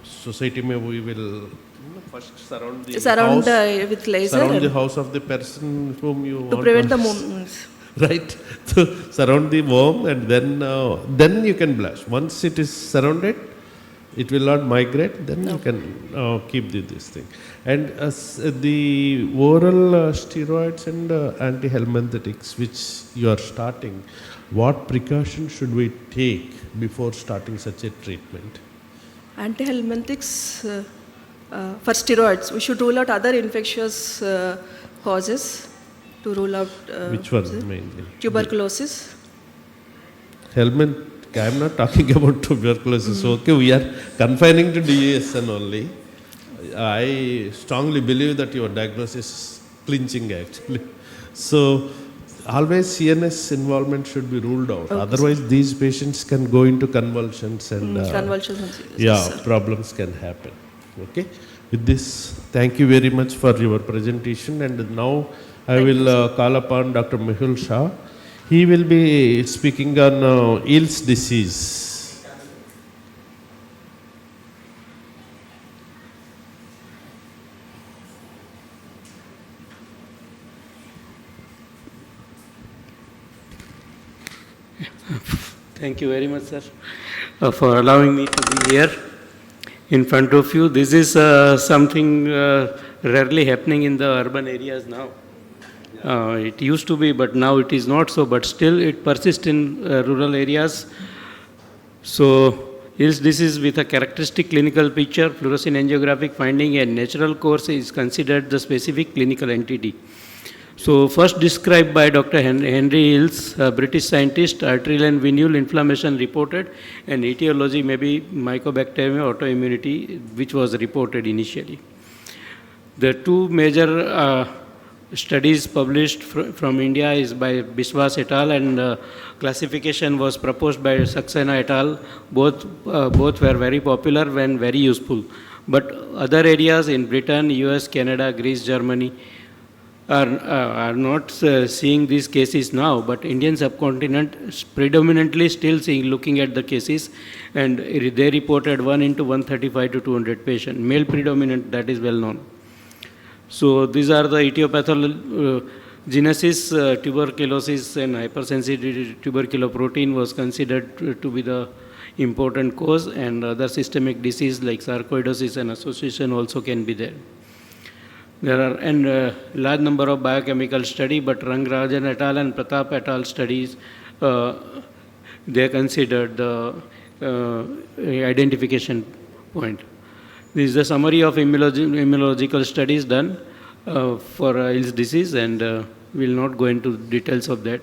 society mein we will first surround the Surround house, with laser surround the and house of the person whom you to want prevent the movements. right. So surround the worm and then you can blush. Once it is surrounded, it will not migrate. Then you can keep this thing. And the oral steroids and antihelminthetics which you are starting, what precautions should we take before starting such a treatment? Antihelminths for steroids. We should rule out other infectious causes to rule out Which one mainly? tuberculosis. Helminth, I am not talking about tuberculosis. Okay, we are confining to DSN only. I strongly believe that your diagnosis is clinching actually. So always CNS involvement should be ruled out. Okay. Otherwise, these patients can go into convulsions and Convulsions and seizures, yeah, sir. problems can happen. Okay. With this, thank you very much for your presentation. And now I will call upon Dr. Mehul Shah. He will be speaking on Eels disease. Thank you very much, sir, for allowing me to be here in front of you. This is something rarely happening in the urban areas now. It used to be, but now it is not so, but still it persists in rural areas. So, Eels disease with a characteristic clinical picture, fluorescein angiographic finding and natural course is considered the specific clinical entity. So, first described by Dr. Henry Eels, a British scientist, arterial and venule inflammation reported, and etiology may be mycobacterium autoimmunity, which was reported initially. The two major studies published from India is by Biswas et al. And classification was proposed by Saxena et al. Both were very popular and very useful. But other areas in Britain, US, Canada, Greece, Germany are not seeing these cases now, but Indian subcontinent predominantly still looking at the cases, and they reported 1 into 135 to 200 patients, male predominant, that is well known. So these are the etiopathogenesis, tuberculosis and hypersensitivity tuberculoprotein was considered to be the important cause, and other systemic disease like sarcoidosis and association also can be there. There are large number of biochemical study, but Rangarajan et al. And Pratap et al. Studies, they considered the identification point. This is the summary of immunological studies done for Eels disease, and we will not go into details of that.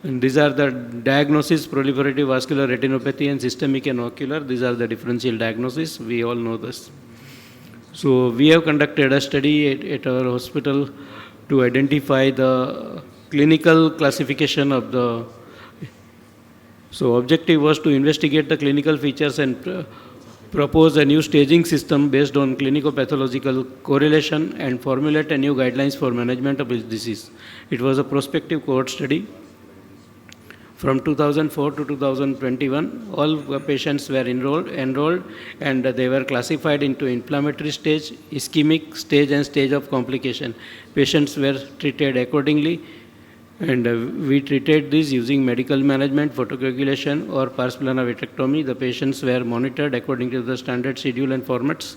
And these are the diagnosis: proliferative vascular retinopathy and systemic and ocular. These are the differential diagnosis. We all know this. So we have conducted a study at our hospital to identify the clinical classification of the. So objective was to investigate the clinical features and propose a new staging system based on clinico-pathological correlation and formulate a new guidelines for management of this disease. It was a prospective cohort study. From 2004 to 2021, all patients were enrolled, and they were classified into inflammatory stage, ischemic stage, and stage of complication. Patients were treated accordingly, and we treated this using medical management, photocoagulation, or pars plana vitrectomy. The patients were monitored according to the standard schedule and formats.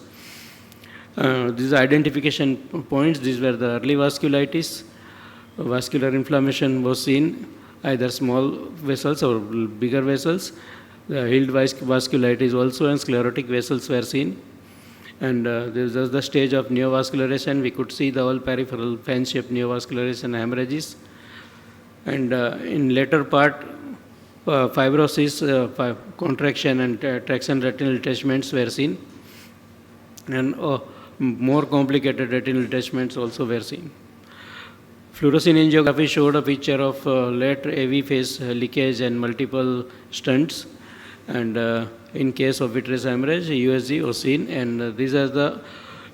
These are identification points. These were the early vasculitis. Vascular inflammation was seen, either small vessels or bigger vessels. The healed vasculitis also, and sclerotic vessels were seen. And this was the stage of neovascularization. We could see the all peripheral fan-shaped neovascularization hemorrhages. And in later part, fibrosis, contraction and traction retinal detachments were seen. And more complicated retinal detachments also were seen. Fluorescein angiography showed a picture of late AV phase leakage and multiple stunts. And in case of vitreous hemorrhage, USG was seen. And these are the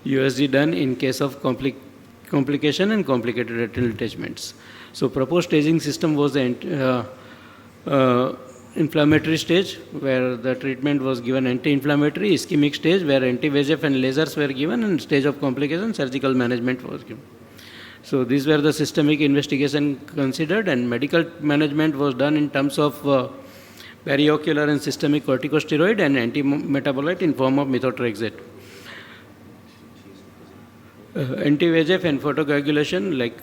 USG done in case of complication and complicated retinal detachments. So proposed staging system was the inflammatory stage, where the treatment was given anti-inflammatory, ischemic stage where anti-VEGF and lasers were given, and stage of complication, surgical management was given. So these were the systemic investigation considered, and medical management was done in terms of periocular and systemic corticosteroid and anti-metabolite in form of methotrexate. Anti-VEGF and photocoagulation, like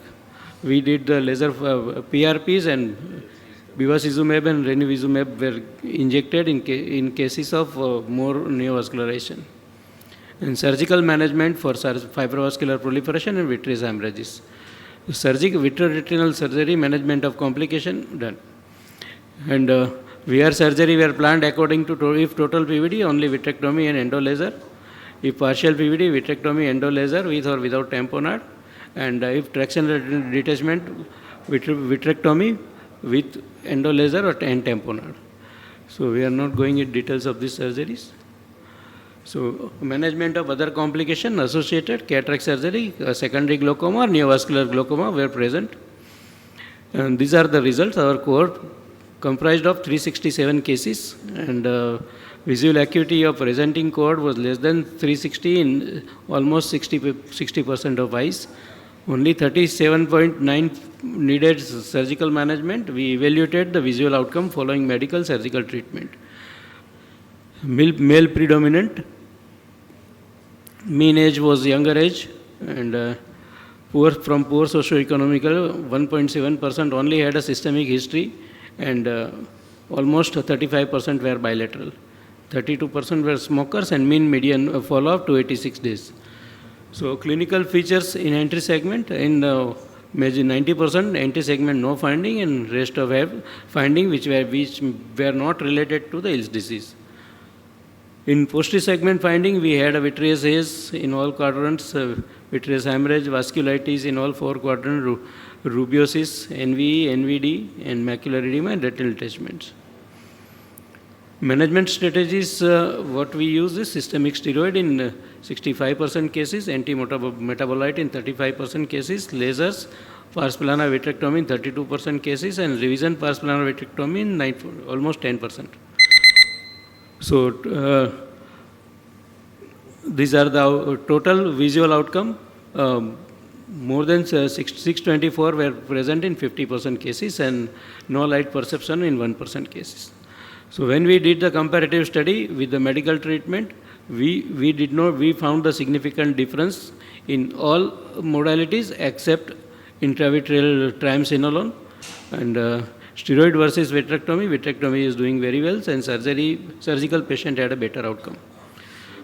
we did the laser PRPs, and bevacizumab and ranibizumab were injected in cases of more neovascularization. And surgical management for fibrovascular proliferation and vitreous hemorrhages. Vitreoretinal surgery management of complication done. And VR surgery were planned according to if total PVD, only vitrectomy and endolaser. If partial PVD, vitrectomy, endolaser with or without tamponade. And if traction retinal detachment, vitrectomy with endolaser and tamponade. So we are not going into details of these surgeries. So management of other complication associated cataract surgery, secondary glaucoma or neovascular glaucoma were present. And these are the results. Our cohort comprised of 367 cases, and visual acuity of presenting cohort was less than 360 in almost 60% of eyes. Only 37.9 needed surgical management. We evaluated the visual outcome following medical surgical treatment. Male predominant. Mean age was younger age, and poor socioeconomical, 1.7% only had a systemic history, and almost 35% were bilateral. 32% were smokers, and mean median follow-up to 86 days. So clinical features in entry segment, in major 90% entry segment no finding, and rest of have finding which were not related to the Hill's disease. In posterior segment finding, we had a vitreous haze in all quadrants, vitreous hemorrhage, vasculitis in all 4 quadrants, rubeosis, NVE, NVD, and macular edema and retinal detachments. Management strategies, what we use is systemic steroid in 65% cases, anti-metabolite in 35% cases, lasers, pars plana vitrectomy in 32% cases, and revision pars plana vitrectomy in almost 10%. So these are the total visual outcome. More than 624 were present in 50% cases, and no light perception in 1% cases. So when we did the comparative study with the medical treatment, we found the significant difference in all modalities except intravitreal triamcinolone, and steroid versus vitrectomy is doing very well, and surgical patient had a better outcome.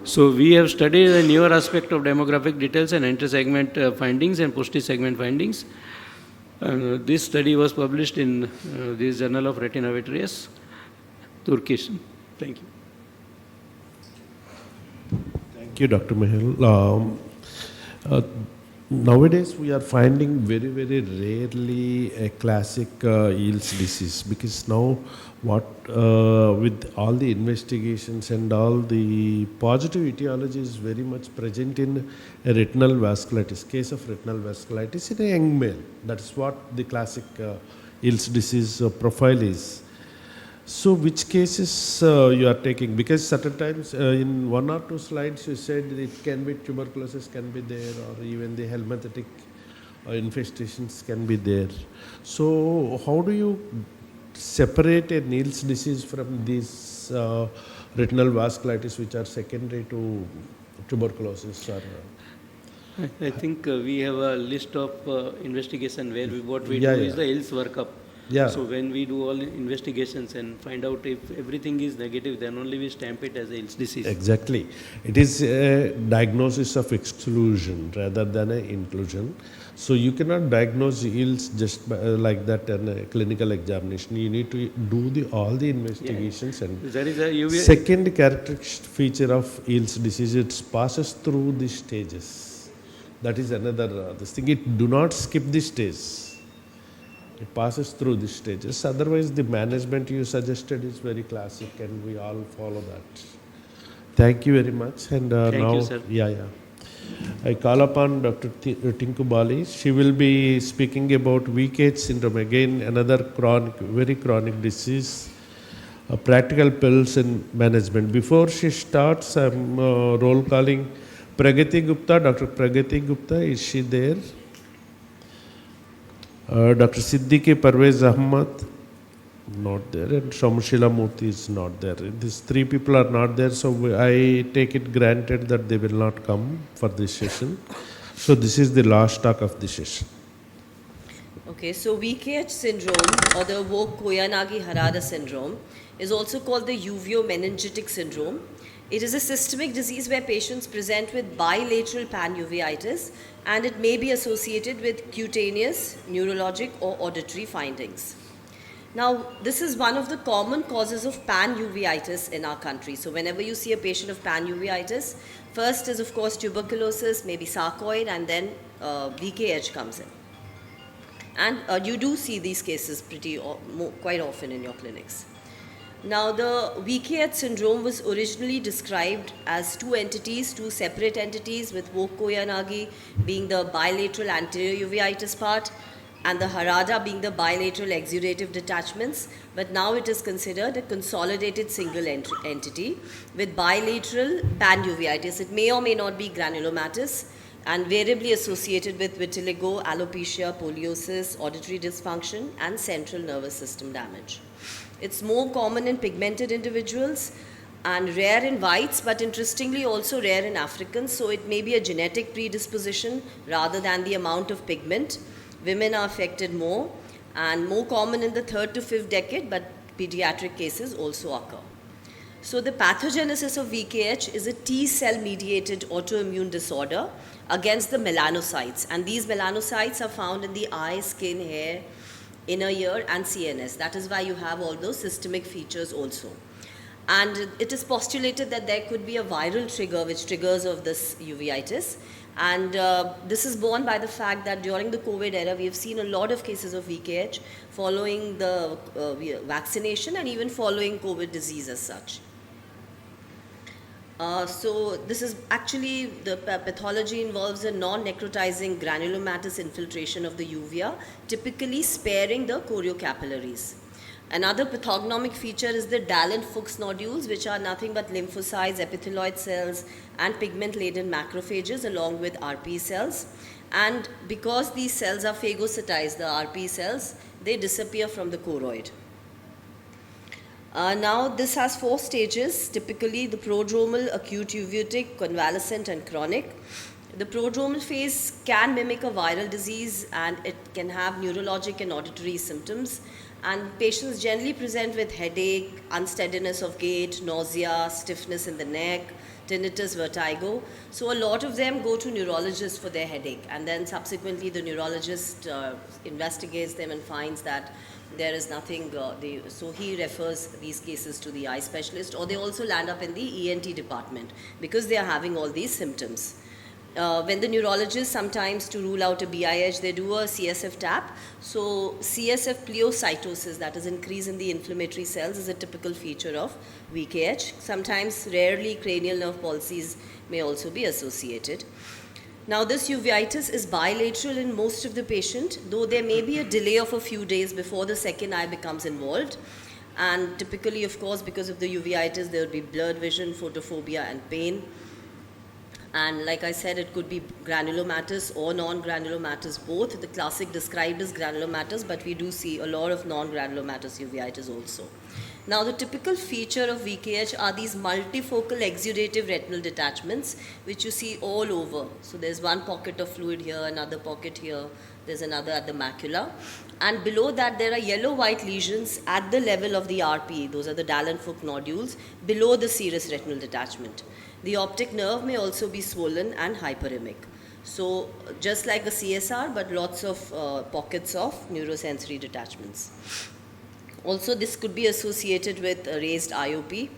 So we have studied the newer aspect of demographic details and inter-segment findings and posterior segment findings. This study was published in this Journal of Retina Vitreous, Turkish. Thank you. Thank you, Dr. Mehul. Nowadays, we are finding very, very rarely a classic Hill's disease, because now with all the investigations and all the positive etiology is very much present in a retinal vasculitis, case of retinal vasculitis in a young male. That is what the classic Hill's disease profile is. So which cases you are taking? Because certain times in 1 or 2 slides you said it can be tuberculosis can be there, or even the helminthic infestations can be there. So how do you separate a Hill's disease from these retinal vasculitis which are secondary to tuberculosis? Or, I think we have a list of investigation where what we do is the Hill's workup. Yeah. So when we do all investigations and find out if everything is negative, then only we stamp it as a Hill's disease. Exactly. It is a diagnosis of exclusion rather than an inclusion. So you cannot diagnose ills just like that in a clinical examination. You need to do all the investigations. And There is a UV. second characteristic feature of Eels disease, it passes through the stages. That is another this thing. It do not skip the stage. It passes through the stages. Otherwise, the management you suggested is very classic, and we all follow that. Thank you very much. And Thank now, you, sir. I call upon Dr. Tinku Bali. She will be speaking about VKH syndrome. Again, another chronic, very chronic disease. Practical pills and management. Before she starts, I'm roll calling Pragati Gupta. Dr. Pragati Gupta, is she there? Dr. Siddiqui Parvez Ahmad, not there, and Shamushila Murthy is not there. These three people are not there, so I take it granted that they will not come for this session. So this is the last talk of the session. Okay, so VKH syndrome, or the Vogt-Koyanagi-Harada syndrome, is also called the uveo meningitic syndrome. It is a systemic disease where patients present with bilateral panuveitis, and it may be associated with cutaneous, neurologic, or auditory findings. Now, this is one of the common causes of panuveitis in our country. So whenever you see a patient of panuveitis, first is of course tuberculosis, maybe sarcoid, and then VKH comes in. And you do see these cases quite often in your clinics. Now, the VKH syndrome was originally described as two separate entities, with Vogt-Koyanagi being the bilateral anterior uveitis part and the Harada being the bilateral exudative detachments. But now it is considered a consolidated single entity with bilateral panuveitis. It may or may not be granulomatous and variably associated with vitiligo, alopecia, poliosis, auditory dysfunction, and central nervous system damage. It's more common in pigmented individuals and rare in whites, but interestingly also rare in Africans, so it may be a genetic predisposition rather than the amount of pigment. Women are affected more and more common in the 3rd to 5th decade, but pediatric cases also occur. So the pathogenesis of VKH is a T-cell mediated autoimmune disorder against the melanocytes, and these melanocytes are found in the eye, skin, hair, inner ear, and CNS. That is why you have all those systemic features also. And it is postulated that there could be a viral trigger which triggers of this uveitis. And this is borne by the fact that during the COVID era, we have seen a lot of cases of VKH following the vaccination and even following COVID disease as such. So this is actually, the pathology involves a non-necrotizing granulomatous infiltration of the uvea, typically sparing the choriocapillaries. Another pathognomic feature is the Dallen-Fuchs nodules, which are nothing but lymphocytes, epithelioid cells, and pigment-laden macrophages along with RPE cells. And because these cells are phagocytized, the RPE cells, they disappear from the choroid. Now this has 4 stages, typically the prodromal, acute uveitic, convalescent, and chronic. The prodromal phase can mimic a viral disease, and it can have neurologic and auditory symptoms, and patients generally present with headache, unsteadiness of gait, nausea, stiffness in the neck, tinnitus, vertigo. So a lot of them go to neurologists for their headache, and then subsequently the neurologist investigates them and finds that there is nothing, so he refers these cases to the eye specialist, or they also land up in the ENT department because they are having all these symptoms. When the neurologist, sometimes to rule out a BIH, they do a CSF tap. So CSF pleocytosis, that is increase in the inflammatory cells, is a typical feature of VKH. Sometimes, rarely, cranial nerve palsies may also be associated. Now, this uveitis is bilateral in most of the patient, though there may be a delay of a few days before the second eye becomes involved. And typically, of course, because of the uveitis, there will be blurred vision, photophobia, and pain. And like I said, it could be granulomatous or non-granulomatous both. The classic described as granulomatous, but we do see a lot of non-granulomatous uveitis also. Now, the typical feature of VKH are these multifocal exudative retinal detachments, which you see all over. So there's one pocket of fluid here, another pocket here, There's another at the macula. And below that, there are yellow-white lesions at the level of the RPE. Those are the Dallen-Fook nodules below the serous retinal detachment. The optic nerve may also be swollen and hyperemic. So just like the CSR, but lots of pockets of neurosensory detachments. Also, this could be associated with a raised IOP.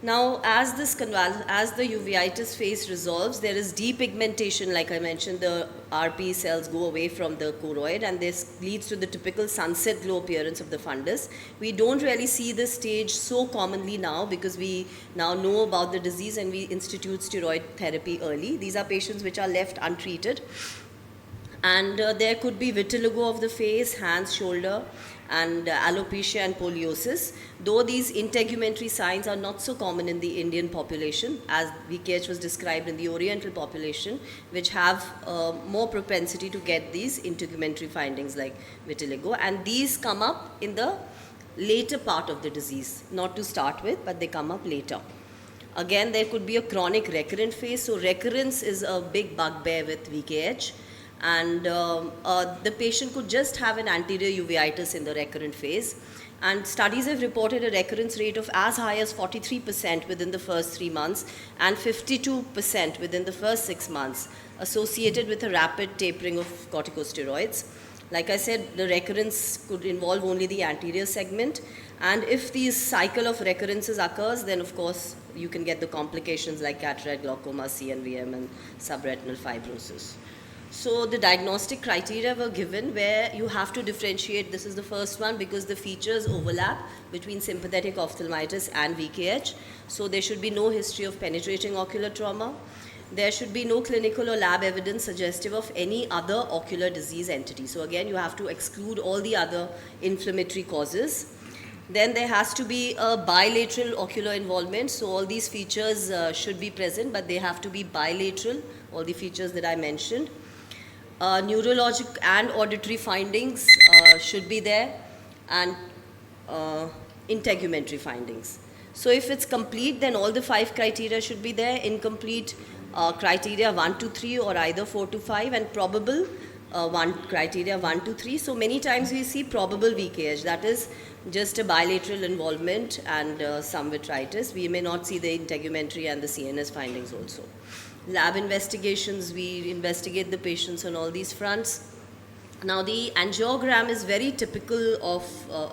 Now, as the uveitis phase resolves, there is depigmentation. Like I mentioned, the RP cells go away from the choroid, and this leads to the typical sunset glow appearance of the fundus. We don't really see this stage so commonly now because we now know about the disease and we institute steroid therapy early. These are patients which are left untreated. And there could be vitiligo of the face, hands, shoulder, and alopecia and poliosis, though these integumentary signs are not so common in the Indian population, as VKH was described in the Oriental population, which have more propensity to get these integumentary findings like vitiligo, and these come up in the later part of the disease, not to start with, but they come up later. Again, there could be a chronic recurrent phase, so recurrence is a big bugbear with VKH. And the patient could just have an anterior uveitis in the recurrent phase. And studies have reported a recurrence rate of as high as 43% within the first 3 months and 52% within the first 6 months, associated with a rapid tapering of corticosteroids. Like I said, the recurrence could involve only the anterior segment. And if these cycle of recurrences occurs, then of course you can get the complications like cataract, glaucoma, CNVM, and subretinal fibrosis. So the diagnostic criteria were given where you have to differentiate. This is the first one because the features overlap between sympathetic ophthalmitis and VKH. So there should be no history of penetrating ocular trauma. There should be no clinical or lab evidence suggestive of any other ocular disease entity. So again, you have to exclude all the other inflammatory causes. Then there has to be a bilateral ocular involvement. So all these features should be present, but they have to be bilateral, all the features that I mentioned. Neurologic and auditory findings should be there, and integumentary findings. So if it's complete, then all the 5 criteria should be there. Incomplete criteria 1 to 3 or either 4 to 5, and probable criteria 1 to 3. So many times we see probable VKH, that is just a bilateral involvement and some vitritis. We may not see the integumentary and the CNS findings also. Lab investigations, we investigate the patients on all these fronts. Now the angiogram is very typical of,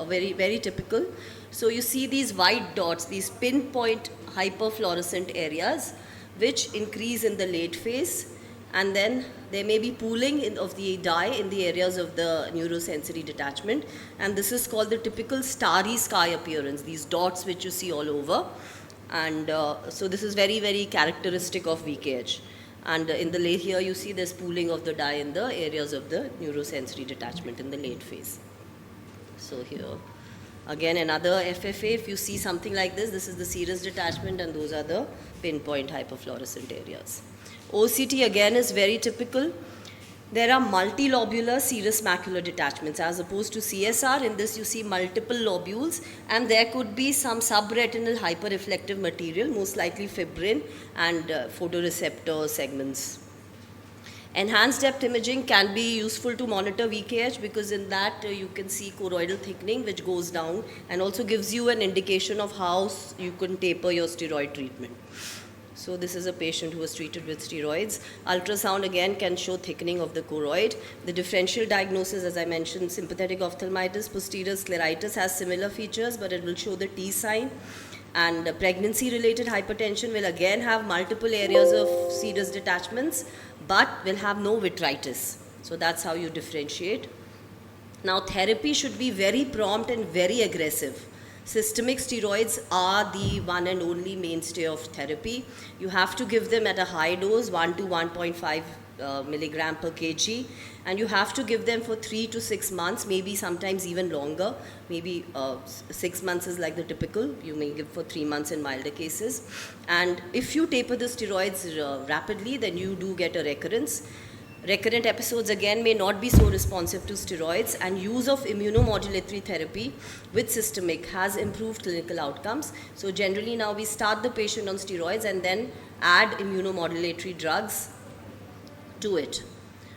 very typical. So you see these white dots, these pinpoint hyperfluorescent areas, which increase in the late phase, and then there may be pooling of the dye in the areas of the neurosensory detachment, and this is called the typical starry sky appearance, these dots which you see all over. And so this is very, very characteristic of VKH. And in the late here you see this pooling of the dye in the areas of the neurosensory detachment in the late phase. So here, again another FFA, if you see something like this is the serous detachment and those are the pinpoint hyperfluorescent areas. OCT again is very typical. There are multilobular serous macular detachments as opposed to CSR. In this you see multiple lobules, and there could be some subretinal hyperreflective material, most likely fibrin and photoreceptor segments. Enhanced depth imaging can be useful to monitor VKH because in that you can see choroidal thickening which goes down and also gives you an indication of how you can taper your steroid treatment. So this is a patient who was treated with steroids. Ultrasound again can show thickening of the choroid. The differential diagnosis, as I mentioned, sympathetic ophthalmitis, posterior scleritis has similar features, but it will show the T sign. And pregnancy-related hypertension will again have multiple areas of serous detachments, but will have no vitritis. So that's how you differentiate. Now therapy should be very prompt and very aggressive. Systemic steroids are the one and only mainstay of therapy. You have to give them at a high dose, 1 to 1.5 milligram per kg, and you have to give them for 3 to 6 months, maybe sometimes even longer. Maybe 6 months is like the typical. You may give for 3 months in milder cases. And if you taper the steroids rapidly, then you do get a recurrence. Recurrent episodes again may not be so responsive to steroids, and use of immunomodulatory therapy with systemic has improved clinical outcomes. So generally now we start the patient on steroids and then add immunomodulatory drugs to it.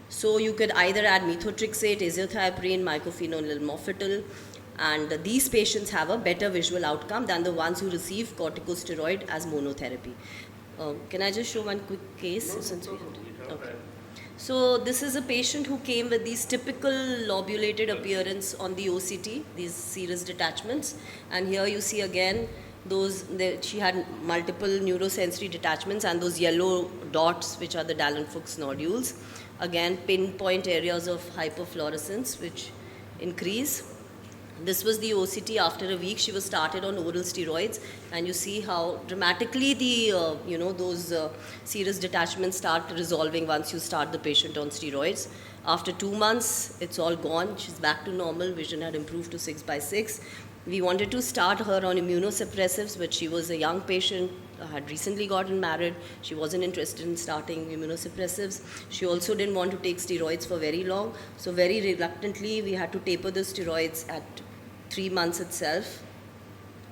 So you could either add methotrexate, azathioprine, mycophenolate mofetil, and these patients have a better visual outcome than the ones who receive corticosteroid as monotherapy. Can I just show one quick case? Okay. So this is a patient who came with these typical lobulated appearance on the OCT, these serous detachments, and here you see again she had multiple neurosensory detachments and those yellow dots which are the Dallen-Fuchs nodules. Again, pinpoint areas of hyperfluorescence which increase. This was the OCT. After a week she was started on oral steroids, and you see how dramatically the those serous detachments start resolving once you start the patient on steroids. After 2 months it's all gone, she's back to normal, vision had improved to 6/6. We wanted to start her on immunosuppressives, but she was a young patient, had recently gotten married. She wasn't interested in starting immunosuppressives. She also didn't want to take steroids for very long. So very reluctantly, we had to taper the steroids at 3 months itself.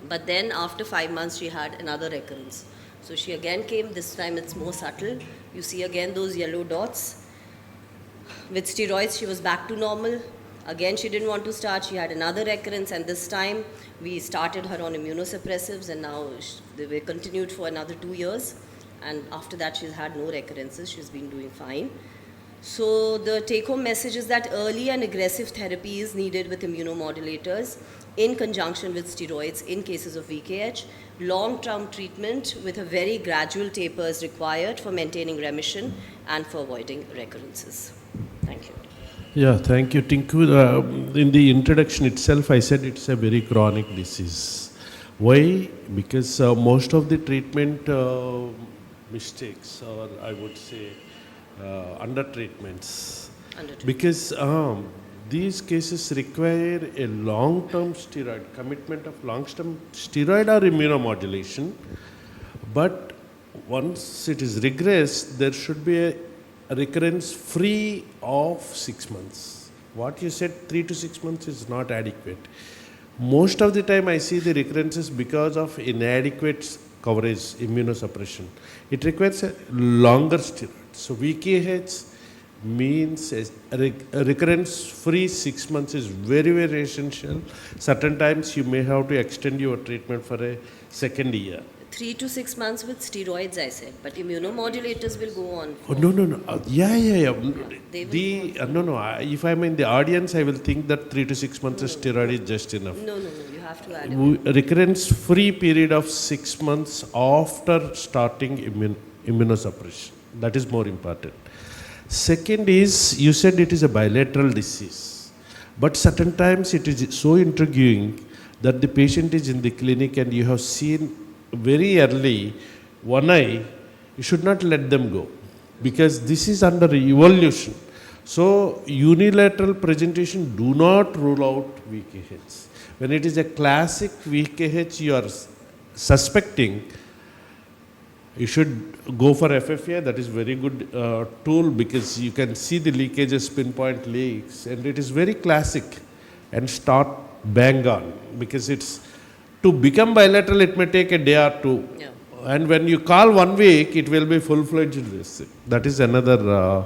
But then after 5 months, she had another recurrence. So she again came, this time it's more subtle. You see again those yellow dots. With steroids, she was back to normal. Again, she didn't want to start. She had another recurrence, and this time we started her on immunosuppressives, and now they were continued for another 2 years. And after that, she's had no recurrences. She's been doing fine. So the take-home message is that early and aggressive therapy is needed with immunomodulators in conjunction with steroids in cases of VKH. Long-term treatment with a very gradual taper is required for maintaining remission and for avoiding recurrences. Thank you. Yeah, thank you, Tinku. In the introduction itself, I said it's a very chronic disease. Why? Because most of the treatment mistakes, or I would say under treatments, because these cases require a long-term steroid, commitment of long-term steroid or immunomodulation. But once it is regressed, there should be a recurrence free of 6 months. What you said, 3 to 6 months, is not adequate. Most of the time I see the recurrences because of inadequate coverage, immunosuppression. It requires a longer steroid. So VKH means a recurrence free 6 months is very, very essential. Certain times you may have to extend your treatment for a second year. 3 to 6 months with steroids, I said, but immunomodulators will go on. Oh, no. If I'm in the audience, I will think that 3 to 6 months of steroid is just enough. No, you have to add Recurrence-free period of 6 months after starting immunosuppression. That is more important. Second is, you said it is a bilateral disease, but certain times it is so intriguing that the patient is in the clinic and you have seen very early one eye, you should not let them go, because this is under evolution. So unilateral presentation, do not rule out VKH. When it is a classic VKH you are suspecting, you should go for FFA. That is very good tool, because you can see the leakages, pinpoint leaks, and it is very classic, and start bang on, because it's to become bilateral, it may take a day or two. Yeah. And when you call 1 week, it will be full-fledged. That is another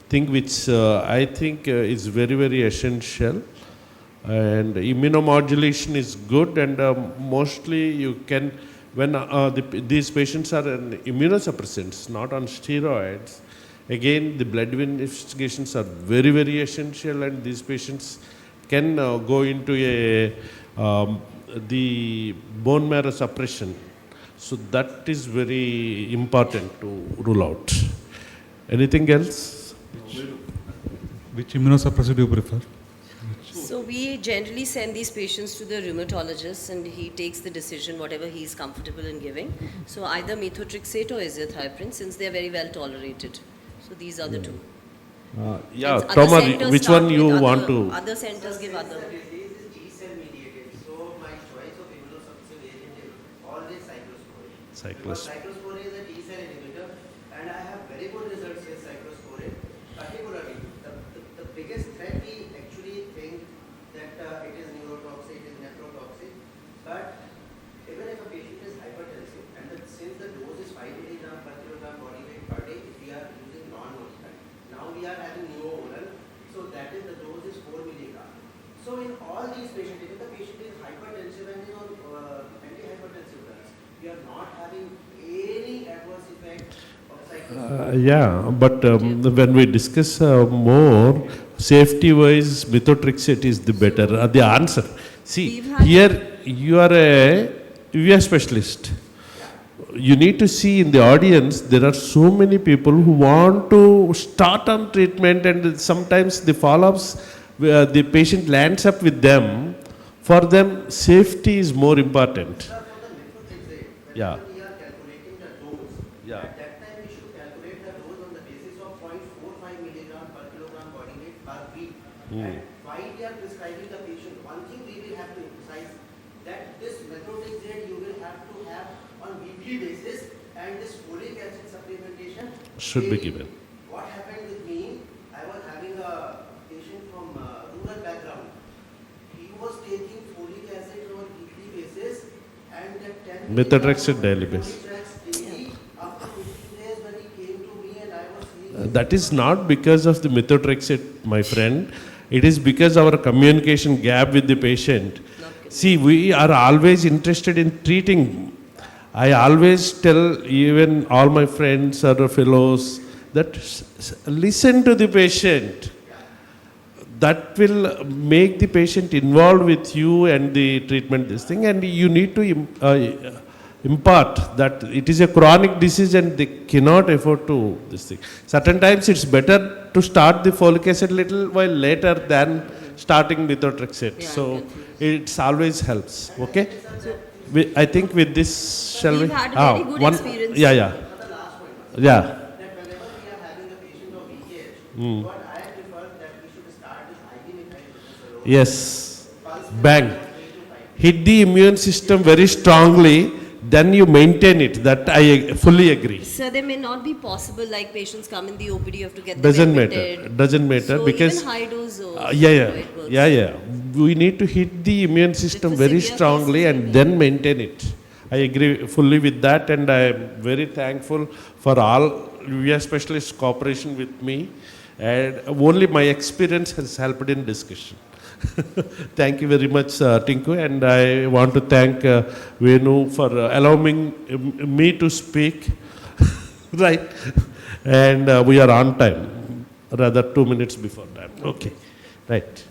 thing which I think is very, very essential. And immunomodulation is good, and mostly you can, when these patients are on immunosuppressants, not on steroids, again the blood investigations are very, very essential, and these patients can go into the bone marrow suppression. So that is very important to rule out. Anything else? Which immunosuppressant do you prefer? So we generally send these patients to the rheumatologist, and he takes the decision whatever he is comfortable in giving. So either methotrexate or azathioprine, since they are very well tolerated. So these are the two. Yeah, Other Toma, centers which start one with you want to? Other centers give other. Disease is T-cell mediated, so my choice of immunosuppressive agent is always cyclosporine. Because cyclosporine is a T-cell inhibitor, and I have very good results with cyclosporine. Particularly, the biggest threat we actually think that it is neurotoxic, it is nephrotoxic, but even if a patient is hypertensive, and since the dose is 5 mg per kilogram body weight per day, we are using non-modified. Now we are having new that is the dose is 4 milligram. So in all these patients, even the patient is hypertensive and is on antihypertensive drugs, we are not having any adverse effect of cyclosporine. Yeah, but when we discuss more, safety-wise, methotrexate is the better, the answer. See, We've had- here you are a Uvea specialist. You need to see in the audience, there are so many people who want to start on treatment, and sometimes the follow-ups, the patient lands up with them. For them, safety is more important. Sir, for the methotrexate, Yeah. whenever we are calculating the dose, Yeah. at that time we should calculate the dose on the basis of 0.45 milligram per kilogram body weight per week. And while we are prescribing the patient, one thing we will have to emphasize that this methotrexate you will have to have on weekly basis, and this folic acid supplementation Should be daily. given. What happened with me, I was having a patient from rural background. He was taking folic acid on a weekly basis, and that 10 Methotrexate daily basis. daily, after 15 days when he came to me and I was seeing That is not because of the methotrexate, my friend. It is because our communication gap with the patient. See, we are always interested in treating. I always tell even all my friends or fellows that listen to the patient. That will make the patient involved with you and the treatment, this thing, and you need to impart that it is a chronic disease and they cannot afford to this thing. Certain times it's better to start the folic acid little while later than starting methotrexate. Yeah, So I'm confused. it always helps. Okay. I think with this, shall we? We've had a very good experience. Yeah, yeah, yeah. that whenever we are having a patient of VKH, what I prefer that we should start with IV methylprednisolone. Yes. Bang. Hit the immune system very strongly, then you maintain it. That I fully agree. So they may not be possible, like patients come in the OPD, you have to get them Doesn't admitted. matter. Doesn't matter So because even high dose, yeah. it works. Yeah. We need to hit the immune system the very severe strongly cases, and maybe. then maintain it. I agree fully with that, and I am very thankful for all Uvea specialists' cooperation with me, and only my experience has helped in discussion. Thank you very much, Tinku, and I want to thank Venu for allowing me to speak. Right, and we are on time, rather 2 minutes before time. Okay, right.